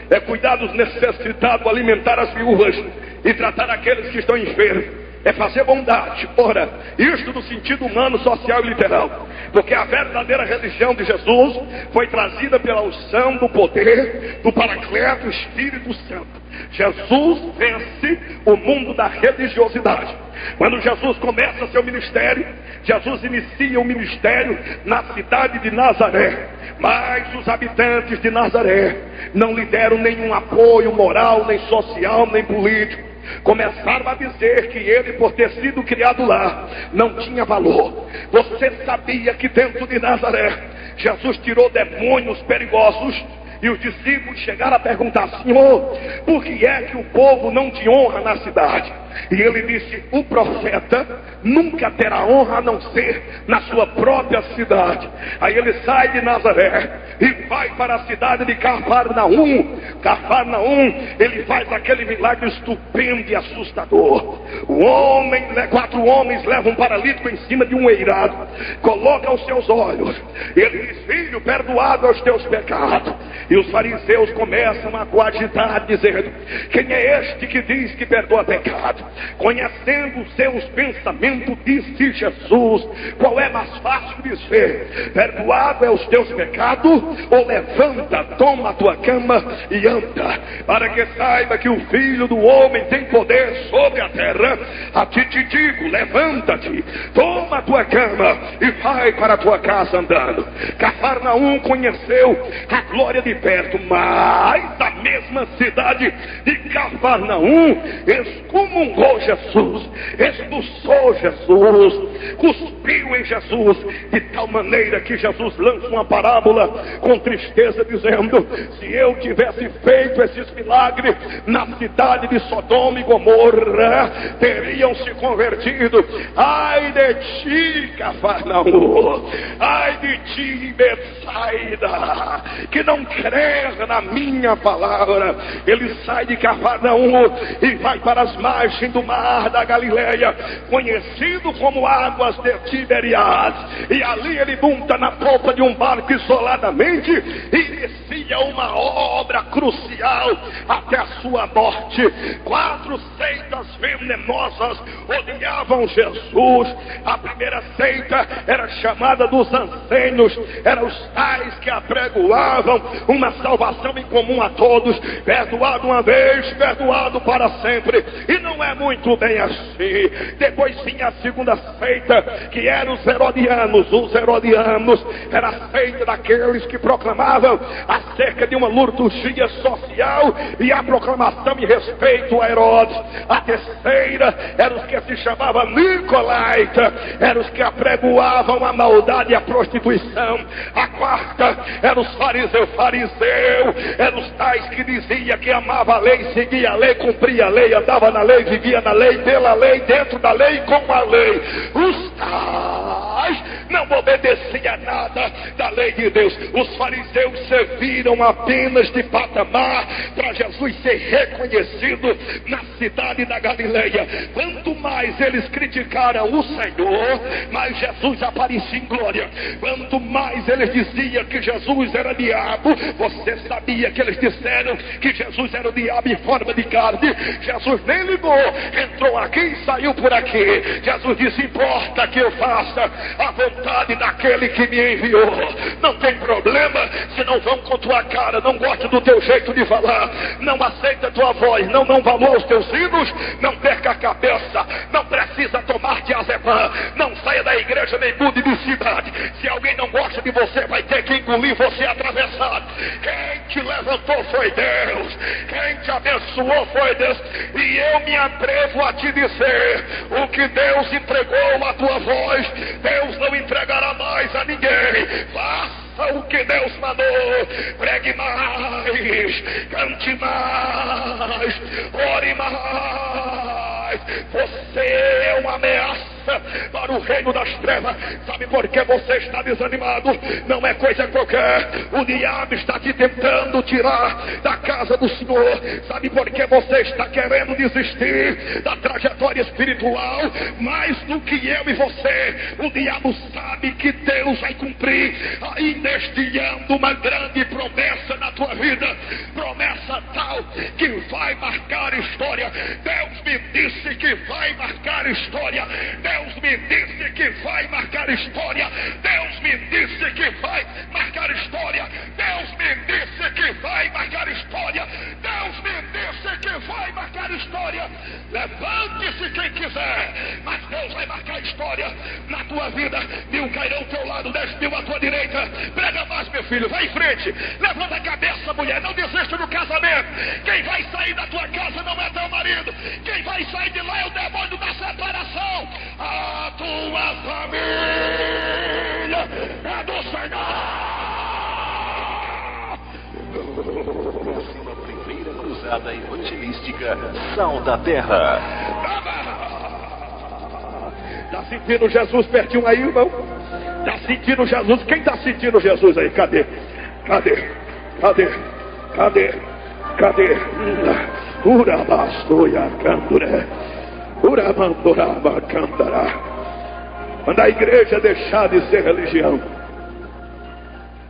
Speaker 1: é cuidar dos necessitados, alimentar as viúvas e tratar aqueles que estão enfermos. É fazer bondade. Ora, isto no sentido humano, social e literal. Porque a verdadeira religião de Jesus foi trazida pela unção do poder do Paracleto, Espírito Santo. Jesus vence o mundo da religiosidade. Quando Jesus começa seu ministério, Jesus inicia o ministério na cidade de Nazaré. Mas os habitantes de Nazaré não lhe deram nenhum apoio moral, nem social, nem político. Começaram a dizer que ele, por ter sido criado lá, não tinha valor. Você sabia que dentro de Nazaré Jesus tirou demônios perigosos? E os discípulos chegaram a perguntar: Senhor, por que é que o povo não te honra na cidade? E ele disse: o profeta nunca terá honra a não ser na sua própria cidade. Aí ele sai de Nazaré e vai para a cidade de Cafarnaum. Cafarnaum, ele faz aquele milagre estupendo e assustador. Quatro homens levam um paralítico em cima de um eirado, coloca aos seus olhos. Ele diz: filho, perdoado aos teus pecados. E os fariseus começam a coagitar, dizendo: quem é este que diz que perdoa pecado? Conhecendo os seus pensamentos, disse Jesus: qual é mais fácil dizer, perdoado é os teus pecados, ou levanta, toma a tua cama e anda? Para que saiba que o Filho do Homem tem poder sobre a terra, a ti te digo, levanta-te, toma a tua cama e vai para a tua casa andando. Cafarnaum conheceu a glória de perto, mas a mesma cidade de Cafarnaum excomungou Jesus, expulsou Jesus, cuspiu em Jesus, de tal maneira que Jesus lança uma parábola com tristeza, dizendo: se eu tivesse feito esses milagres na cidade de Sodoma e Gomorra, teriam se convertido. Ai de ti, Cafarnaum, ai de ti, Betsaida, que não crê na minha palavra. Ele sai de Cafarnaum e vai para as margens do mar da Galileia, conhecido como águas de Tiberiades, e ali ele monta na polpa de um barco isoladamente e inicia uma obra crucial até a sua morte. 4 seitas venenosas odiavam Jesus. A primeira seita era chamada dos ansênios, eram os tais que apregoavam uma salvação em comum a todos, perdoado uma vez, perdoado para sempre. E não é muito bem assim. Depois vinha a segunda seita, que eram os herodianos. Os herodianos era a seita daqueles que proclamavam acerca de uma liturgia social e a proclamação em respeito a Herodes. A terceira eram os que se chamavam Nicolaita, eram os que apregoavam a maldade e a prostituição. A quarta eram os fariseus, eram os tais que diziam que amava a lei, seguia a lei, cumpria a lei, andava na lei, vivia na lei, pela lei, dentro da lei, com a lei. Os tais não obedeciam nada da lei de Deus. Os fariseus serviram apenas de patamar para Jesus ser reconhecido na cidade da Galileia. Quanto mais eles criticaram o Senhor, mais Jesus aparecia em glória. Quanto mais eles diziam que Jesus era diabo, você sabia que eles disseram que Jesus era o diabo em forma de carne? Jesus nem ligou, entrou aqui e saiu por aqui. Jesus disse: importa que eu faça a vontade vontade daquele que me enviou. Não tem problema se não vão com tua cara, não gostam do teu jeito de falar, não aceita a tua voz, não dão valor aos teus hinos. Não perca a cabeça, não precisa tomar diazepam, não saia da igreja nem mude de cidade. Se alguém não gosta de você, vai ter que engolir você atravessado. Quem te levantou foi Deus, quem te abençoou foi Deus. E eu me atrevo a te dizer: o que Deus entregou à tua voz, Deus não entregará mais a ninguém. Faça o que Deus mandou, pregue mais, cante mais, ore mais. Você é uma ameaça para o reino das trevas. Sabe por que você está desanimado? Não é coisa qualquer. O diabo está te tentando tirar da casa do Senhor. Sabe por que você está querendo desistir da trajetória espiritual? Mais do que eu e você, o diabo sabe que Deus vai cumprir ainda este ano uma grande promessa na tua vida, promessa tal que vai marcar história. Deus me disse que vai marcar história. Deus me disse que vai marcar história. Deus me disse que vai marcar história. Deus me disse que vai marcar história. Deus me disse que vai marcar história. Levante-se quem quiser, mas Deus vai marcar história na tua vida. 1000 cairão ao teu lado, 10.000 à tua direita. Prega mais, meu filho, vai em frente. Levanta a cabeça, mulher, não desista do casamento. Quem vai sair da tua casa não é teu marido. Quem vai sair de lá é o demônio da separação. A tua família é do Senhor.
Speaker 3: Próxima primeira cruzada evangelística, Sal da Terra.
Speaker 1: Está sentindo Jesus pertinho aí, irmão? Está sentindo Jesus? Quem está sentindo Jesus aí? Cadê? Cadê? Cadê? Cadê? Cadê? Urabastoia canduré. Urabandoraba candará. Quando a igreja deixar de ser religião,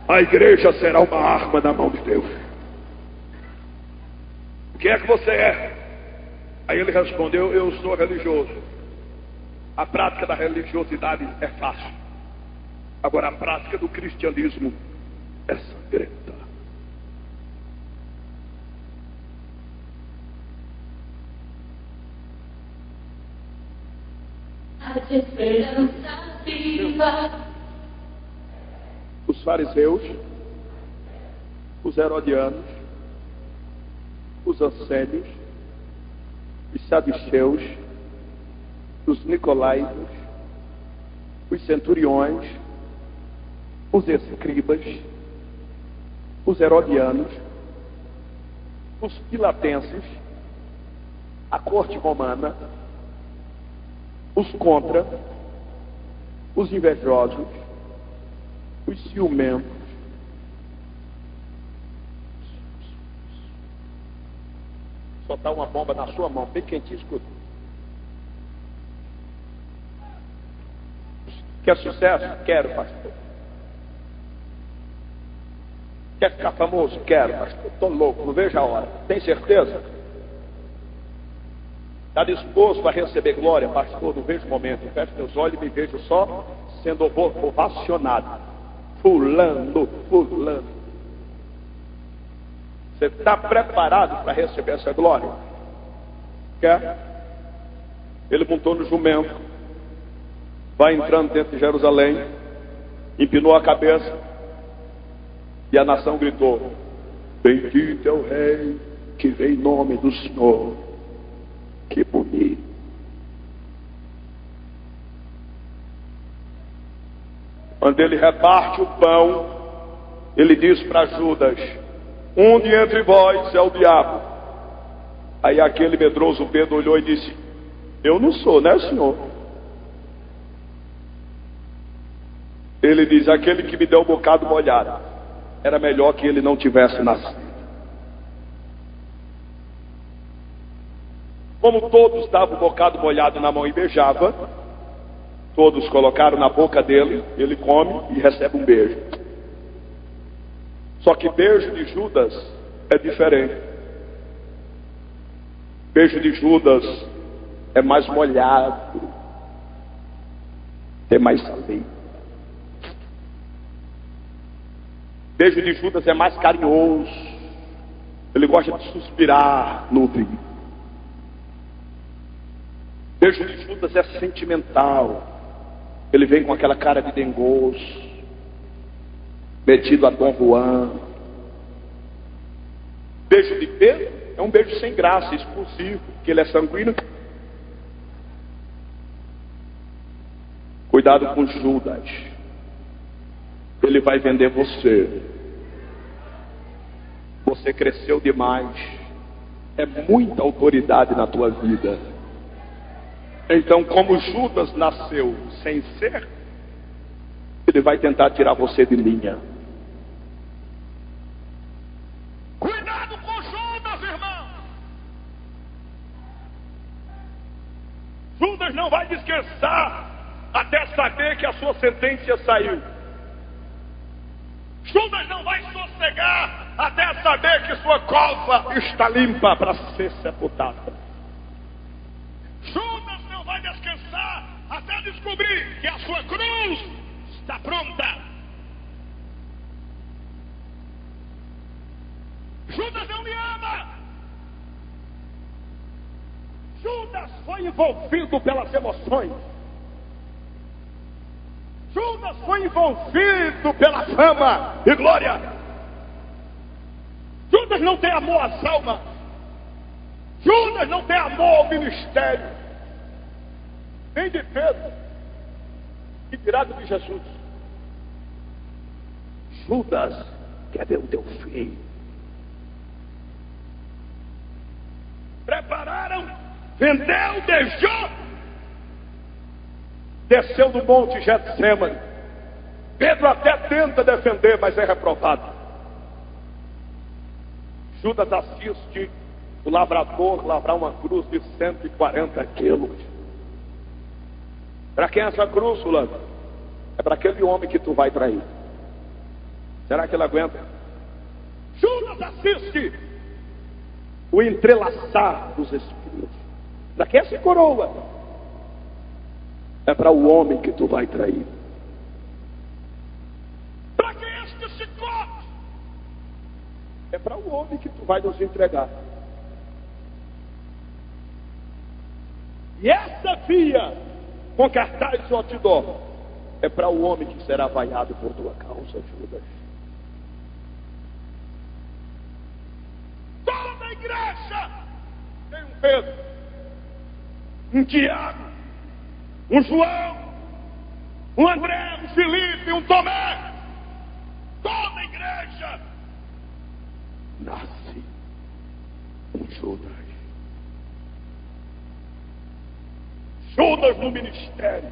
Speaker 1: a igreja será uma arma na mão de Deus. O que é que você é? Aí ele respondeu: eu sou religioso. A prática da religiosidade é fácil. Agora a prática do cristianismo é sangrenta.
Speaker 5: A esperança viva.
Speaker 2: Os fariseus, os herodianos, os ansênios, os saduceus, os nicolaítas, os centuriões, os escribas, os herodianos, os pilatenses, a corte romana, os contra, os invejosos, os ciumentos, soltar uma bomba na sua mão, bem quentinho, escuta. Quer sucesso? Quero, pastor. Quer ficar famoso? Quero, pastor. Estou louco, não vejo a hora. Tem certeza? Está disposto a receber glória, pastor? Não vejo momento. Fecho meus olhos e me vejo só sendo ovacionado. Fulano, fulano. Você está preparado para receber essa glória? Quer? Ele montou no jumento, vai entrando dentro de Jerusalém, empinou a cabeça, e a nação gritou: bendito é o rei que vem em nome do Senhor. Que bonito. Quando ele reparte o pão, ele diz para Judas: um de entre vós é o diabo. Aí aquele medroso Pedro olhou e disse: eu não sou, né, Senhor? Ele diz: aquele que me deu um bocado molhado, era melhor que ele não tivesse nascido. Como todos davam um bocado molhado na mão e beijava, todos colocaram na boca dele, ele come e recebe um beijo. Só que beijo de Judas é diferente. Beijo de Judas é mais molhado, tem mais saliva. beijo de Judas é mais carinhoso. Ele gosta de suspirar no ouvido. O beijo de Judas é sentimental. Ele vem com aquela cara de dengoso, metido a Dom Juan. Beijo de Pedro é um beijo sem graça, explosivo, porque ele é sanguíneo. Cuidado com Judas. Ele vai vender você. Você cresceu demais. É muita autoridade na tua vida. Então, como Judas nasceu sem ser, ele vai tentar tirar você de linha.
Speaker 1: Cuidado com Judas, irmão.
Speaker 2: Judas não vai descansar até saber que a sua sentença saiu.
Speaker 1: Judas não vai sossegar até saber que sua cova
Speaker 2: Está limpa para ser sepultada.
Speaker 1: Judas não vai descansar até descobrir que a sua cruz está pronta. Judas não me ama.
Speaker 2: Judas foi envolvido pelas emoções. Judas foi envolvido pela fama e glória. Judas não tem amor às almas. Judas não tem amor ao ministério. Nem de Pedro. E tirado de Jesus. Judas quer ver o teu filho. Prepararam, vendeu, deixou. Desceu do monte Getsemane. Pedro até tenta defender, mas é reprovado. Judas assiste o lavrador lavrar uma cruz de 140 quilos. Para quem é essa cruz, fulano? É para aquele homem que tu vai trair. Será que ele aguenta? Judas assiste o entrelaçar dos espinhos. Para que essa coroa? É para o homem que tu vai trair.
Speaker 1: Para que este chicote?
Speaker 2: É para o homem que tu vai nos entregar. E essa via com cartaz de outdoor é para o homem que será vaiado por tua causa, Judas.
Speaker 1: Toda a igreja
Speaker 2: Tem um Pedro, um Tiago, um João, um André, um Felipe, um Tomé.
Speaker 1: toda a igreja
Speaker 2: Nasce um Judas. Judas no ministério.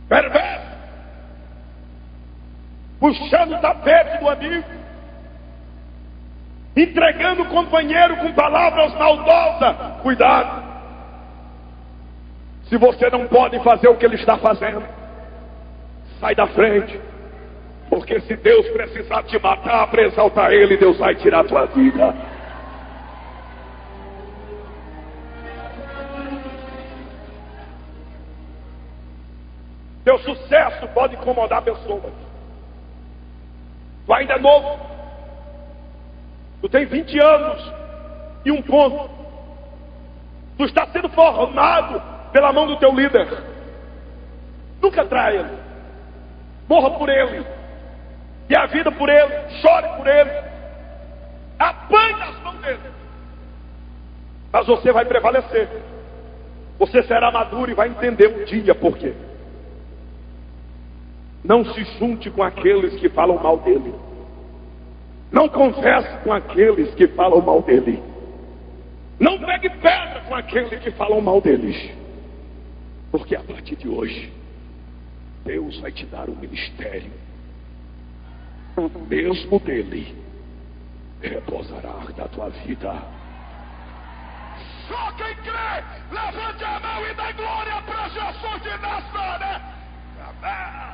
Speaker 2: Perverso. Puxando o tapete do amigo. Entregando o companheiro com palavras maldosas. Cuidado. Se você não pode fazer o que ele está fazendo, sai da frente. Porque se Deus precisar te matar para exaltar ele, Deus vai tirar a tua vida. Teu sucesso pode incomodar pessoas. Tu ainda é novo. Tu tem 20 anos e um ponto. Tu está sendo formado pela mão do teu líder. Nunca traia ele. Morra por ele. Dê a vida por ele. Chore por ele. Apanhe nas mãos dele. Mas você vai prevalecer. Você será maduro e vai entender um dia por quê. Não se junte com aqueles que falam mal dele. Não converse com aqueles que falam mal dele. Não pegue pedra com aqueles que falam mal deles. Porque a partir de hoje, Deus vai te dar um ministério. O mesmo dele repousará da tua vida.
Speaker 1: Só quem crê, levante a mão e dê glória para Jesus de Nazaré. Amém.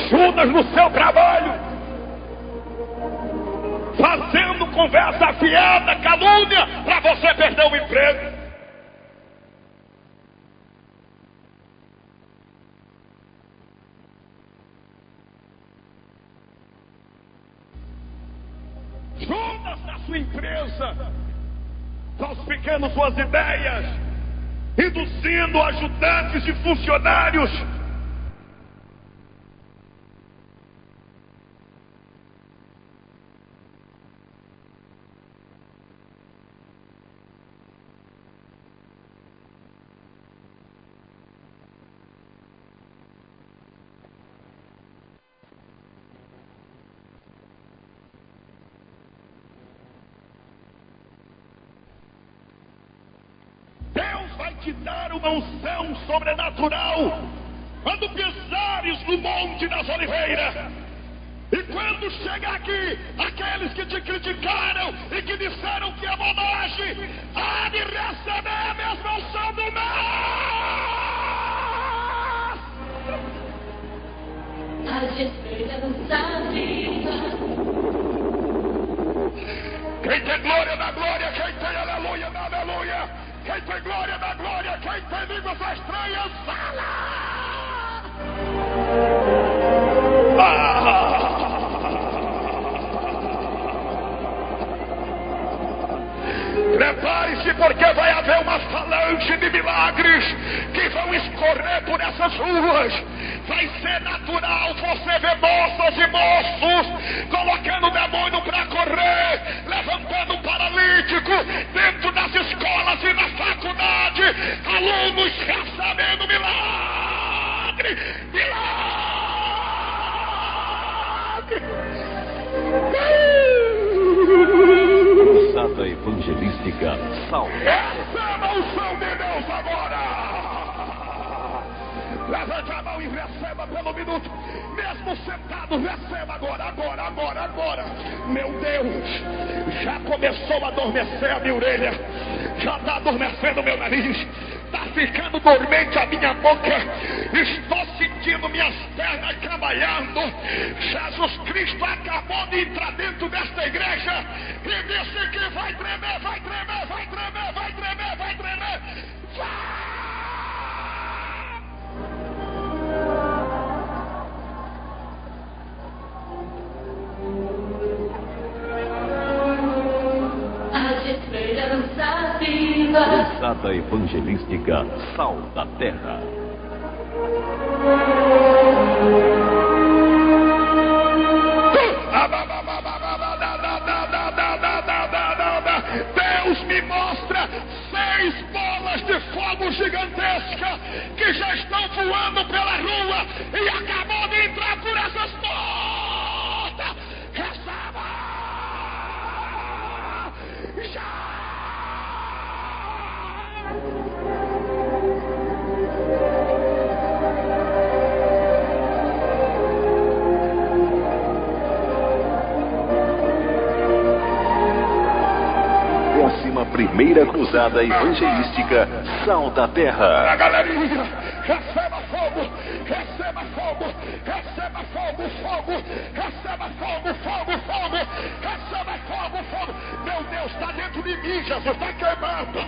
Speaker 2: Judas no seu trabalho, fazendo conversa
Speaker 1: piada, calúnia, para você perder o emprego. Judas na sua empresa, falsificando suas ideias, induzindo ajudantes e funcionários. Vai te dar uma unção sobrenatural quando pisares no Monte das Oliveiras. E quando chegar aqui, aqueles que te criticaram e que disseram que é bobagem, há de receber a mesma unção do mar.
Speaker 5: A esperança viva.
Speaker 1: Quem tem glória na glória, quem tem aleluia na aleluia. Quem tem glória na glória, quem tem línguas estranhas, fala! Prepare-se, porque vai haver uma falange de milagres que vão escorrer por essas ruas. Vai ser natural você ver moças e moços colocando o demônio para correr, levantando um paralítico dentro das escolas e na faculdade, alunos recebendo milagre, milagre.
Speaker 3: Cruzada Evangelística Sal.
Speaker 1: Receba o som de Deus agora. Levante a mão e receba pelo minuto. Mesmo sentado, receba agora. Meu Deus, já começou a adormecer a minha orelha. Já está adormecendo o meu nariz. Está ficando dormente a minha boca. Estou sentindo minhas pernas trabalhando. Jesus Cristo acabou de entrar dentro desta igreja e disse que vai tremer, vai tremer, vai tremer, vai tremer, vai tremer. Vai!
Speaker 5: Esperança viva.
Speaker 3: Cruzada Evangelística Sal da Terra.
Speaker 1: Deus me mostra 6 bolas de fogo gigantesca que já estão voando pela rua e acabou de entrar por essas portas. Receba! Já!
Speaker 3: Próxima primeira cruzada evangelística Sal da Terra.
Speaker 1: A galerinha, receba fogo, receba fogo, receba fogo, fogo, receba fogo, fogo, fogo, receba fogo, fogo. Meu Deus, está dentro de mim, Jesus, está queimando.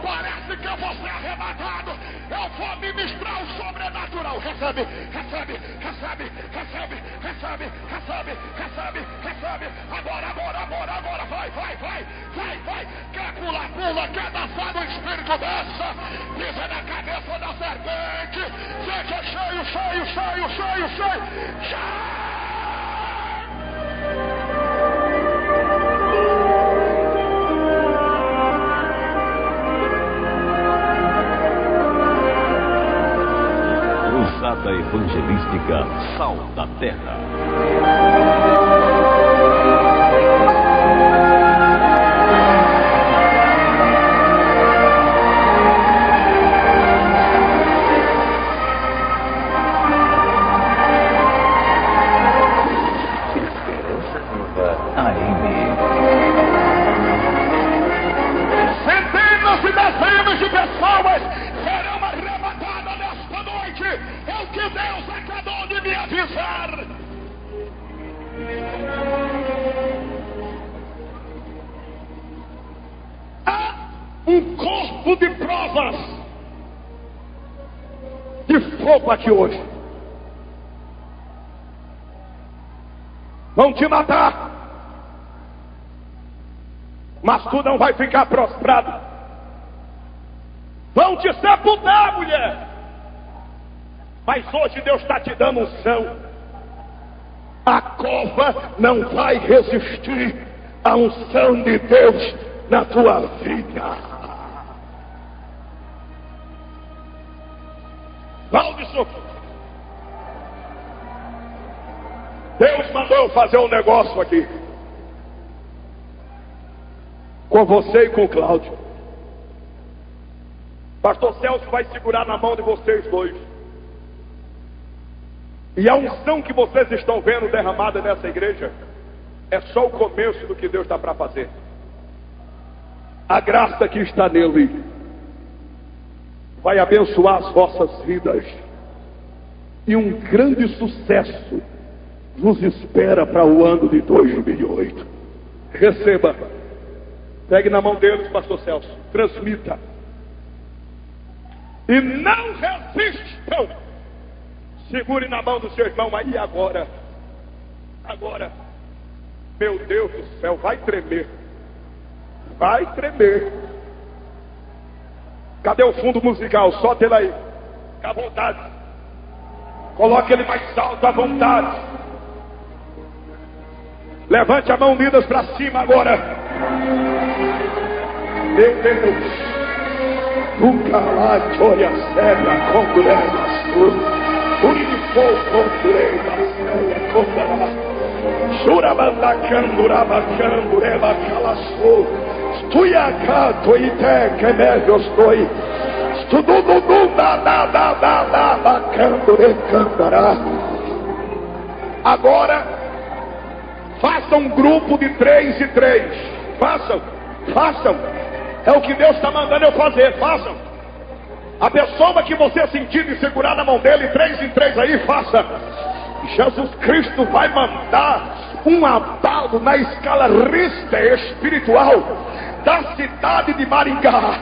Speaker 1: Parece que eu vou ser arrebatado. Eu vou ministrar o sobrenatural. Recebe, recebe, recebe, recebe, recebe, recebe, recebe, recebe. Agora, agora, agora, agora. Vai, vai, vai, vai, vai. Quer pular, pula, quer dançar no espírito, dança. Pisa na cabeça da serpente. Seja cheio, cheio, cheio, cheio, cheio. Cheio.
Speaker 3: Cruzada Evangelística Sal da Terra.
Speaker 1: Centenas e dezenas de pessoas serão arrebatadas nesta noite. É o que Deus acabou de me avisar.
Speaker 2: corpo de provas de fogo aqui hoje. Vão te matar, mas tu não vai ficar prostrado. Vão te sepultar, mulher, mas hoje Deus está te dando unção. A cova não vai resistir à unção de Deus na tua vida. Valdisson, Deus mandou eu fazer um negócio aqui com você e com o Cláudio. Pastor Celso vai segurar na mão de vocês dois. E a unção que vocês estão vendo derramada nessa igreja é só o começo do que Deus está para fazer. A graça que está nele vai abençoar as vossas vidas. E um grande sucesso nos espera para o ano de 2008. Receba. Pegue na mão deles, pastor Celso. Transmita. E não resistam. Segure na mão do seu irmão aí agora. Agora. Meu Deus do céu, vai tremer. Vai tremer. Cadê o fundo musical? Solta ele aí. Fica à vontade. Coloque ele mais alto à vontade. Levante a mão unidas para cima agora. Meu Deus. Nunca lá olha séria quando leva agora faça um grupo de 3 e 3. Façam. É o que Deus está mandando eu fazer. Façam. A pessoa que você sentir de segurar na mão dele, 3 em 3 aí, faça. Jesus Cristo vai mandar um abalo na escala Richter espiritual da cidade de Maringá.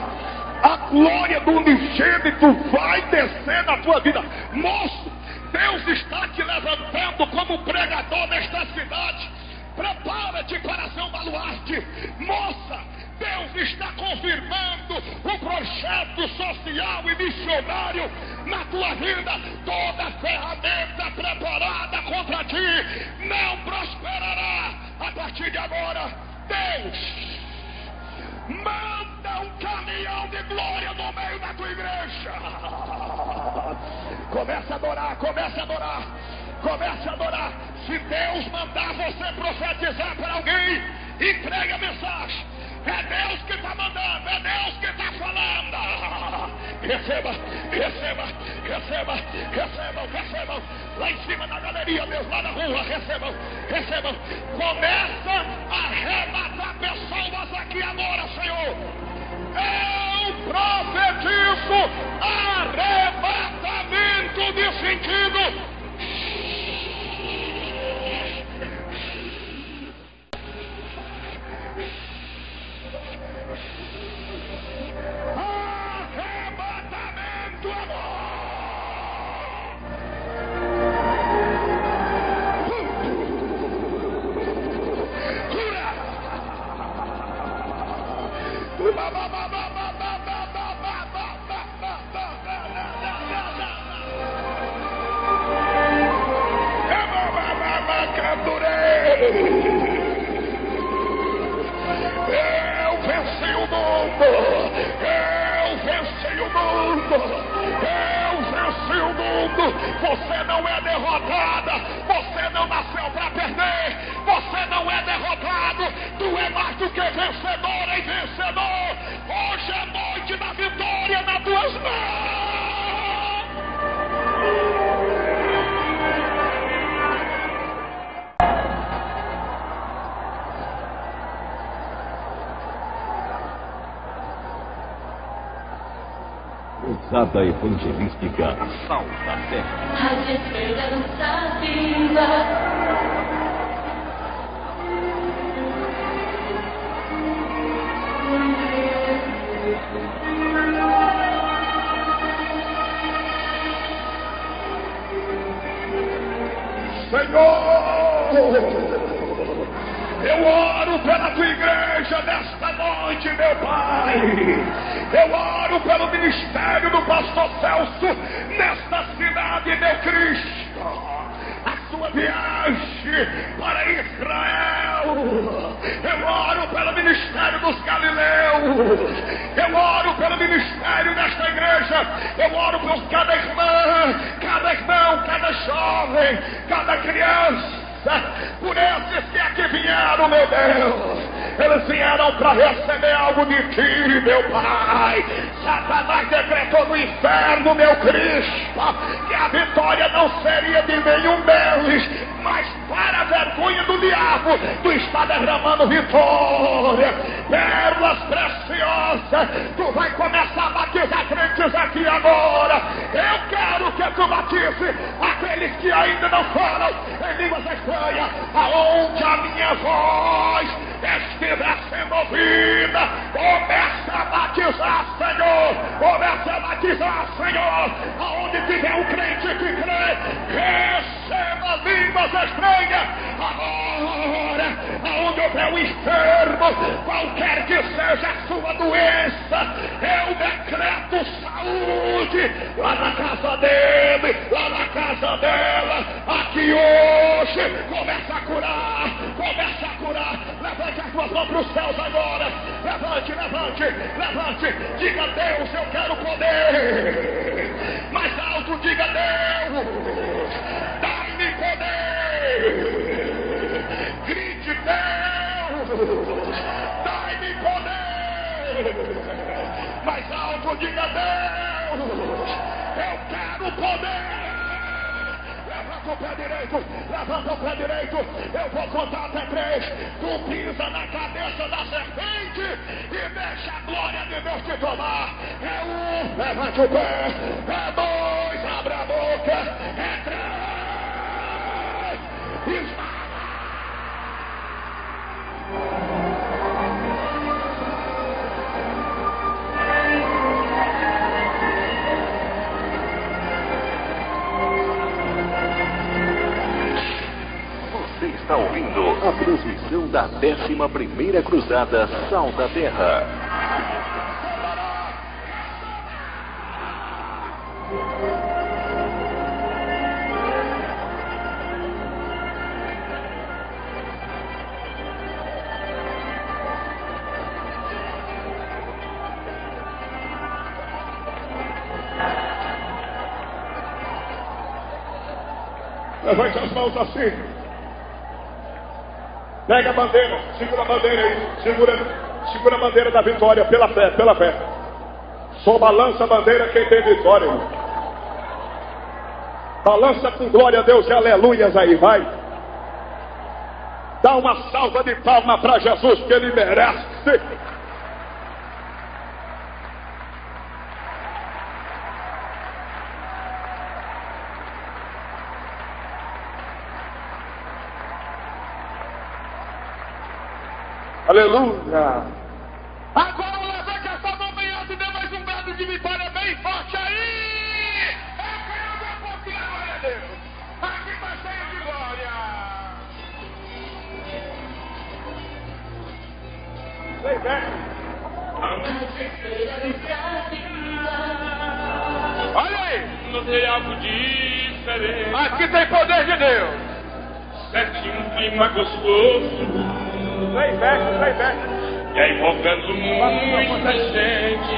Speaker 2: A glória do unigênito vai descer na tua vida. Moço, Deus está te levantando como pregador nesta cidade. Prepara-te para ser um baluarte. Moça, Deus está confirmando o projeto social e missionário na tua vida. Toda ferramenta preparada contra ti não prosperará. A partir de agora, Deus manda um caminhão de glória no meio da tua igreja. Comece a adorar, comece a adorar. Comece a adorar. Se Deus mandar você profetizar para alguém, entregue a mensagem. É Deus que está mandando, é Deus que está falando. Receba, receba, receba, recebam, recebam. Lá em cima na galeria, Deus lá na rua, recebam, recebam. Começa a arrebatar pessoas aqui agora, Senhor. Eu profetizo arrebatamento de sentido.
Speaker 1: Você não é derrotada. Você não nasceu para perder. Você não é derrotado. Tu é mais do que vencedora e vencedor. Hoje é noite da vitória nas tuas mãos.
Speaker 3: Cruzada Evangelística Sal da Terra.
Speaker 5: A esperança viva.
Speaker 1: noite, meu Pai, eu oro pelo ministério do pastor Celso nesta cidade, meu Cristo. A sua viagem para Israel. Eu oro pelo ministério dos Galileus. Eu oro pelo ministério desta igreja. Eu oro por cada irmã, cada irmão, cada jovem, cada criança. Por esses que aqui vieram, meu Deus, eles vieram para receber algo de ti, meu Pai. Satanás decretou no inferno, meu Cristo, que a vitória não seria de nenhum deles, mas para a vergonha do diabo, tu está derramando vitória, pérolas preciosas. Tu vai começar a batizar crentes aqui agora. Eu quero que tu batize aqueles que ainda não falam em línguas estranhas, aonde a minha voz estiver sendo ouvida. Começa a batizar, Senhor. Começa a batizar, Senhor. Aonde tiver um crente que crê, receba línguas estranhas agora. Aonde houver um enfermo, qualquer que seja a sua doença, eu decreto saúde lá na casa dele, lá na casa dela, aqui hoje. Começa a curar, começa a curar. Levante as tuas mãos para os céus agora. Levante, levante, levante. Diga: Deus, eu quero poder. Mais alto, diga: Deus, dai-me poder. Grite: Deus, dai-me poder. Mais alto, diga: Deus, eu quero poder. Levanta o pé direito, levanta o pé direito. Eu vou contar até 3. Tu pisa na cabeça da serpente e deixa a glória de Deus te tomar. É 1, levante o pé. É 2, abre a boca. É 3, esmaga.
Speaker 3: Está ouvindo a transmissão da 11ª Cruzada Sal da Terra.
Speaker 1: Levante as mãos assim. Pega a bandeira, segura a bandeira aí, segura a bandeira da vitória, pela fé, pela fé. Só balança a bandeira quem tem vitória, irmão. Balança com glória a Deus e aleluias aí, vai. Dá uma salva de palma para Jesus, que ele merece. Aleluia. Agora levante essa mão bem alta e dê mais um brado de vitória bem forte aí. Eu quero ver um pouquinho, glória a Deus. Aqui está cheio de glória. Vem, vem. Olha aí.
Speaker 6: Não tem algo diferente.
Speaker 1: Aqui tem poder de Deus.
Speaker 6: Sente um clima gostoso.
Speaker 1: Vem, vem.
Speaker 6: E aí envolvendo muita gente.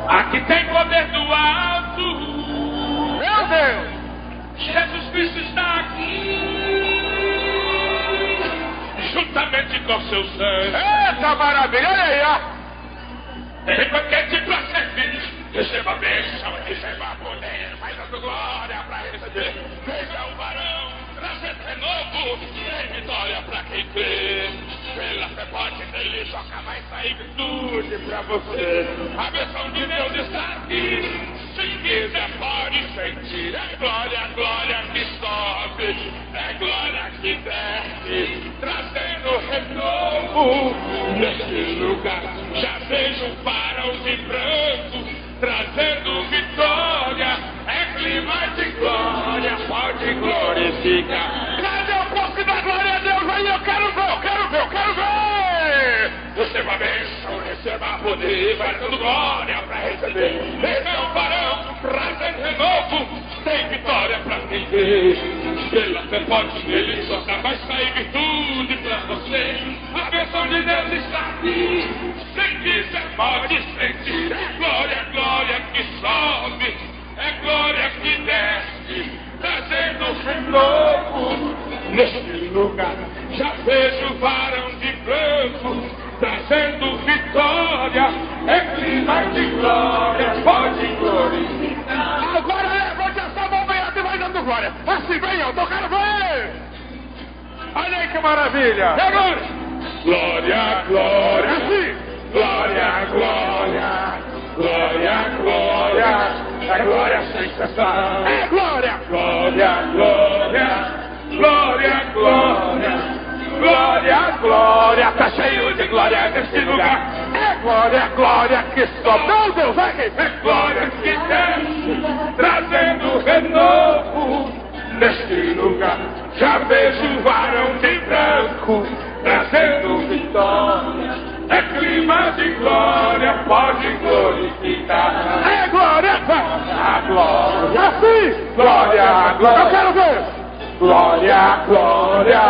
Speaker 6: Aqui tem poder do alto.
Speaker 1: Meu Deus.
Speaker 6: Jesus Cristo está aqui. Juntamente com seu sangue.
Speaker 1: Eita maravilha, olha aí, ó.
Speaker 6: Tem banquete para servir. Receba a bênção, receba poder. Vai dando glória para receber. Veja o varão, trazendo renovo. Tem vitória para quem crê. Pela fé pode nele, toca, vai sair virtude para você. A bênção de Deus está aqui. Se quiser pode sentir. É glória, glória que sobe. É glória que desce. Trazendo renovo nesse lugar. Já vejo faraós em branco, trazendo vitória. É clima de glória, pode glorificar.
Speaker 1: Cadê o povo da glória a Deus aí? Eu quero ver.
Speaker 6: receba a bênção, receba poder, vai dando glória para receber. Ele é um varão, prazer renovo, tem vitória para quem vê. Pela fé pode nele tocar, vai sair virtude para você. A bênção de Deus está aqui, se quiser pode sentir. É glória que sobe, é glória que desce, trazendo renovo neste lugar. Já vejo o varão de branco trazendo vitória, é clima de glória, pode glorificar.
Speaker 1: Agora levante essa mão bem alta e vai dando glória. Assim bem alto, eu quero ver. Olha aí que maravilha. É glória.
Speaker 6: Glória, glória,
Speaker 1: Assim.
Speaker 6: glória, glória, glória, glória, é glória sem cessar.
Speaker 1: É glória.
Speaker 6: Glória, glória, glória, glória, glória, glória, tá cheio de glória nesse lugar.
Speaker 1: É glória que sobe. Meu Deus, vai aqui.
Speaker 6: É glória que desce, trazendo renovo neste lugar. Já vejo o varão de branco trazendo vitória. É clima de glória, pode glorificar.
Speaker 1: É glória.
Speaker 6: A glória,
Speaker 1: Assim.
Speaker 6: glória, glória.
Speaker 1: Eu quero ver.
Speaker 6: Glória, glória,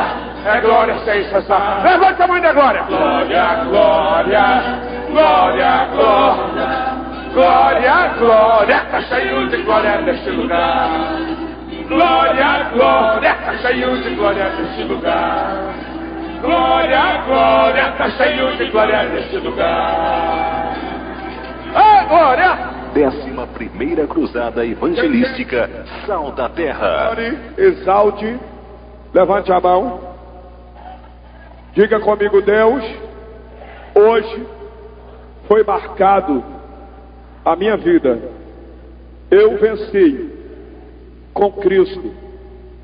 Speaker 6: é glória sem cessar.
Speaker 1: Levante a mão da glória.
Speaker 6: Glória, glória, glória, glória, glória, glória, tá cheio de glória neste lugar. Glória, glória, tá cheio de glória neste lugar. Glória, glória, tá cheio de glória neste lugar.
Speaker 1: É glória.
Speaker 3: 11ª Cruzada Evangelística, Sal da Terra.
Speaker 2: Exalte, levante a mão, diga comigo: Deus, hoje foi marcado a minha vida. Eu venci com Cristo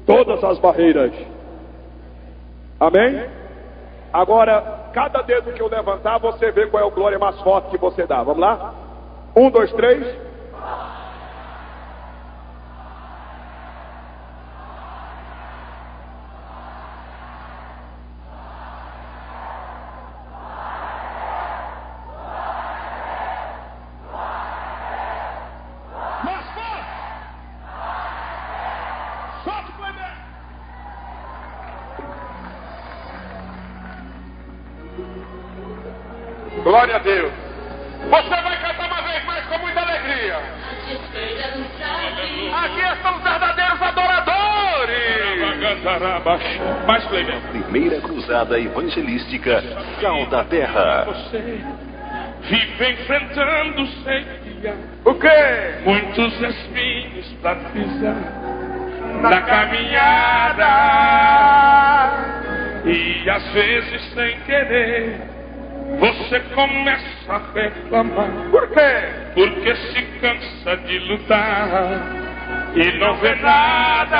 Speaker 2: todas as barreiras. Amém? Agora, cada dedo que eu levantar, você vê qual é o glória mais forte que você dá. Vamos lá? 1, 2, 3.
Speaker 1: Mais forte. Solta o Cleber.
Speaker 6: Glória a Deus. Você vai cantar uma vez mais com muita alegria.
Speaker 1: Aqui estão os verdadeiros adoradores.
Speaker 6: Mais Cleber.
Speaker 3: 1ª Cruzada Evangelística, Sal da Terra.
Speaker 6: Você vive enfrentando sequia,
Speaker 1: O quê?
Speaker 6: muitos espinhos pra pisar na caminhada, e às vezes sem querer você começa a reclamar.
Speaker 1: Por quê?
Speaker 6: Porque se cansa de lutar e não vê nada.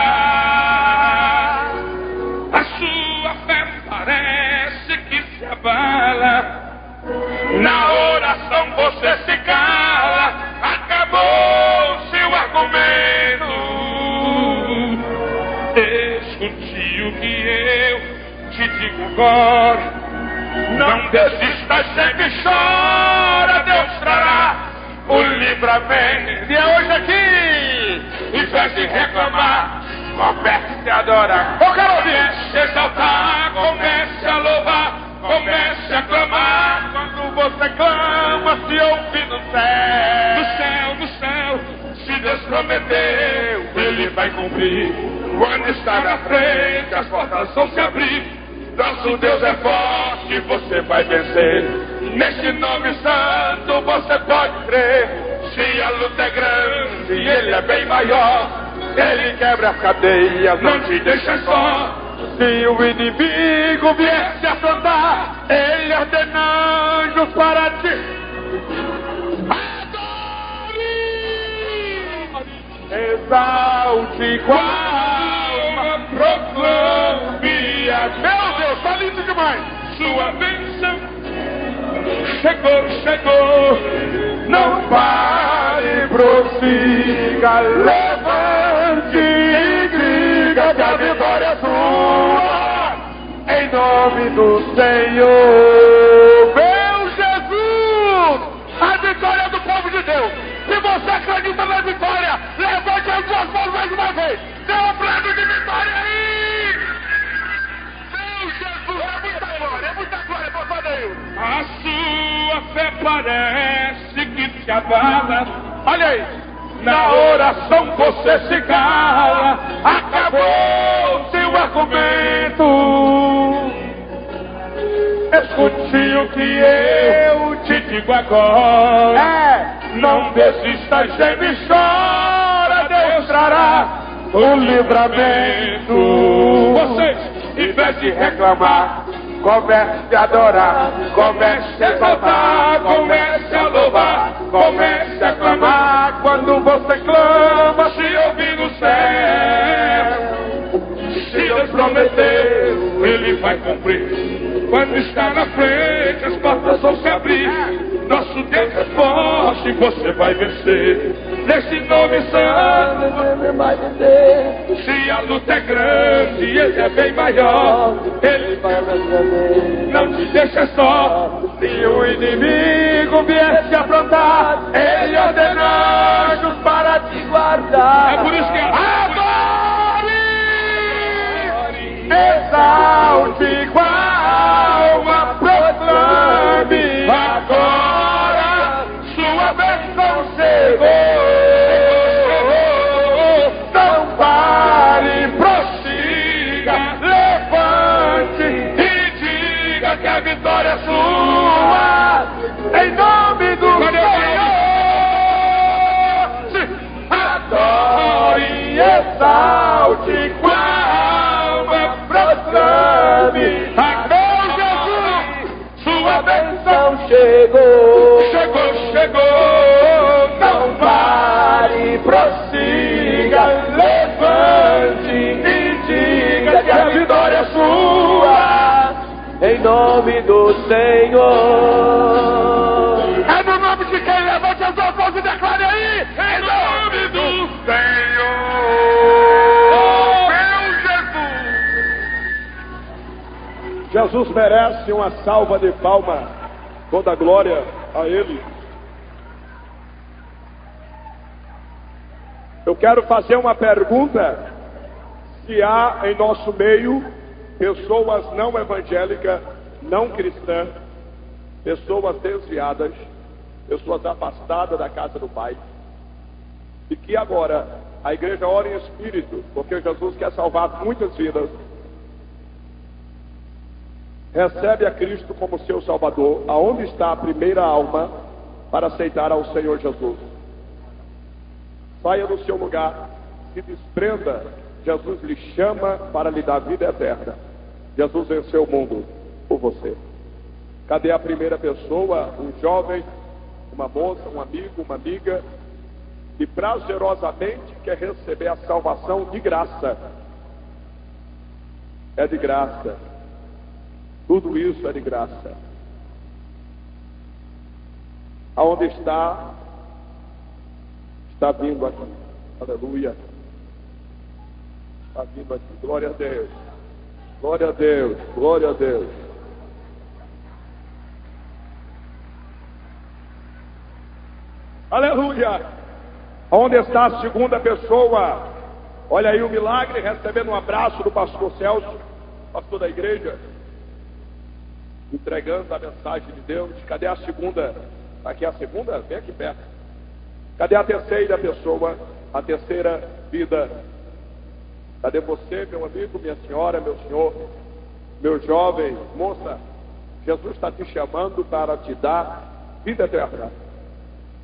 Speaker 6: A sua fé parece que se abala. Na oração você se cala. Acabou seu argumento. Escute o que eu te digo agora. Não desista, sempre chora, Deus trará o livramento.
Speaker 1: E é hoje aqui.
Speaker 6: Em vez de reclamar, comece a adorar.
Speaker 1: Eu quero ouvir.
Speaker 6: Comece a exaltar, comece a louvar, comece a clamar.
Speaker 1: Quando você clama, se ouve no céu.
Speaker 6: No céu, se Deus prometeu, Ele vai cumprir. Quando está na frente, as portas vão se abrir. Nosso Deus é forte, você vai vencer. Neste nome santo você pode crer. Se a luta é grande, Ele é bem maior. Ele quebra as cadeias, não te deixa só.
Speaker 1: Se o inimigo vier se afrontar, ele ordena anjos para ti. Exalte com a alma, proclame a... Meu Deus, tá lindo demais.
Speaker 6: Sua bênção chegou.
Speaker 1: Não pare, prossiga, levante e diga que a vitória é sua. Em nome do Senhor, meu
Speaker 6: parece que te abala. Olha aí, na oração você se cala. Acabou seu argumento. Escute o que eu te digo agora. Não desista, geme e chora. Deus trará o livramento. Vocês, em vez de reclamar, comece a adorar, comece a exaltar, comece a louvar, comece a clamar. Quando você clama, se ouvir no céu. Se Deus prometeu, Ele vai cumprir. Quando está na frente, as portas vão se abrir. Nosso Deus é forte, você vai vencer. Nesse nome santo, você vai vencer. Se a luta é grande, Ele é bem maior. Ele vai vencer. Não te deixa só. Se o inimigo vier te aprontar, Ele ordena anjos para te guardar. É por isso que exalte com a alma, proclame agora, sua bênção chegou. Não pare, prossiga, levante e diga que a vitória é sua, em nome do Senhor. Adore e exalte com sua bênção chegou. Chegou. Não pare, prossiga, levante e diga que a vitória é sua, em nome do Senhor. É no nome de quem? Levante as duas mãos e declare aí, em nome do Senhor.
Speaker 2: Jesus merece uma salva de palmas, toda a glória a Ele. Eu quero fazer uma pergunta: se há em nosso meio pessoas não evangélicas, não cristãs, pessoas desviadas, pessoas afastadas da casa do Pai, e que agora a igreja ora em espírito, porque Jesus quer salvar muitas vidas. Recebe a Cristo como seu Salvador. Aonde está a primeira alma para aceitar ao Senhor Jesus? Saia do seu lugar, se desprenda. Jesus lhe chama para lhe dar vida eterna. Jesus venceu o mundo por você. Cadê a primeira pessoa? Um jovem, uma moça, um amigo, uma amiga, que prazerosamente quer receber a salvação de graça. É de graça. Tudo isso é de graça. Aonde está? Está vindo aqui. Aleluia. Está vindo aqui. Glória a Deus. Glória a Deus. Glória a Deus. Aleluia. Aonde está a segunda pessoa? Olha aí o milagre, recebendo um abraço do pastor Celso, pastor da igreja, entregando a mensagem de Deus. Cadê a segunda? Aqui a segunda? Vem aqui perto. Cadê a terceira pessoa? A terceira vida? Cadê você, meu amigo, minha senhora, meu senhor, meu jovem, moça? Jesus está te chamando para te dar vida eterna.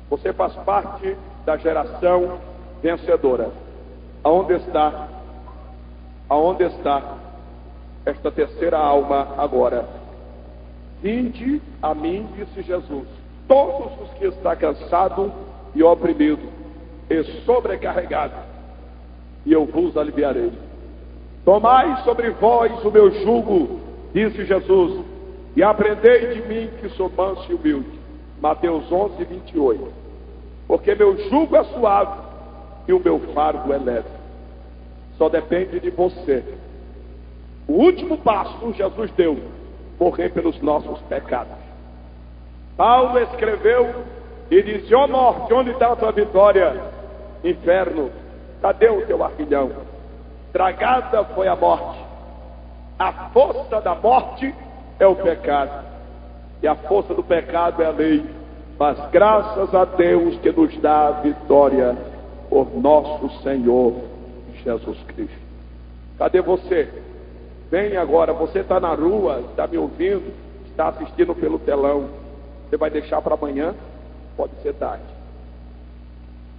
Speaker 2: Você faz parte da geração vencedora. Aonde está? Aonde está esta terceira alma agora? Vinde a mim, disse Jesus, todos os que estão cansados e oprimidos e sobrecarregados, e eu vos aliviarei. Tomai sobre vós o meu jugo, disse Jesus, e aprendei de mim que sou manso e humilde. Mateus 11, 28. Porque meu jugo é suave e o meu fardo é leve. Só depende de você. O último passo Jesus deu: morrer pelos nossos pecados. Paulo escreveu e disse: ó morte, onde está a tua vitória? Inferno, cadê o teu aguilhão? Tragada foi a morte. A força da morte é o pecado, e a força do pecado é a lei. Mas graças a Deus que nos dá a vitória por nosso Senhor Jesus Cristo. Cadê você? Vem agora, você está na rua, está me ouvindo, está assistindo pelo telão. Você vai deixar para amanhã? Pode ser tarde.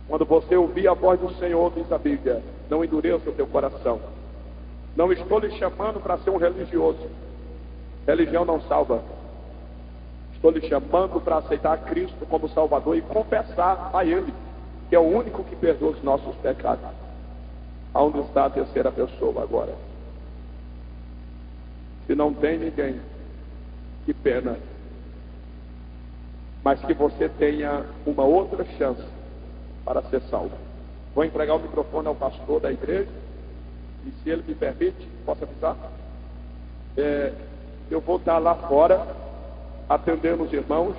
Speaker 2: Quando você ouvir a voz do Senhor, diz a Bíblia, não endureça o teu coração. Não estou lhe chamando para ser um religioso. Religião não salva. Estou lhe chamando para aceitar Cristo como Salvador e confessar a Ele, que é o único que perdoa os nossos pecados. Aonde está a terceira pessoa agora? Se não tem ninguém, que pena. Mas que você tenha uma outra chance para ser salvo. Vou entregar o microfone ao pastor da igreja. E se ele me permite, posso avisar? Eu vou estar lá fora, atendendo os irmãos,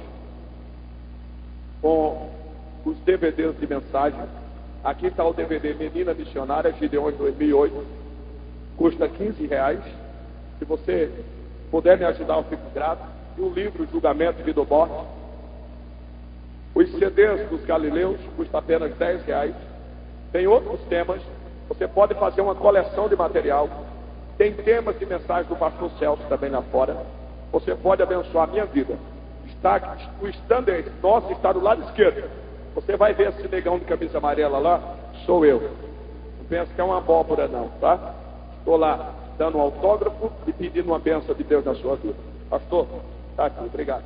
Speaker 2: com os DVDs de mensagem. Aqui está o DVD Menina Missionária, Gideões 2008. Custa R$15. Se você puder me ajudar, eu fico grato. E o livro Julgamento, Vida ou Morte. Os CDs dos Galileus custa apenas R$10. Tem outros temas. Você pode fazer uma coleção de material. Tem temas de mensagem do pastor Celso também lá fora. Você pode abençoar a minha vida. O stand nosso está do lado esquerdo. Você vai ver esse negão de camisa amarela lá, sou eu. Não pensa que é uma abóbora não, tá? Estou lá dando um autógrafo e pedindo uma bênção de Deus na sua vida. Pastor, está aqui, obrigado.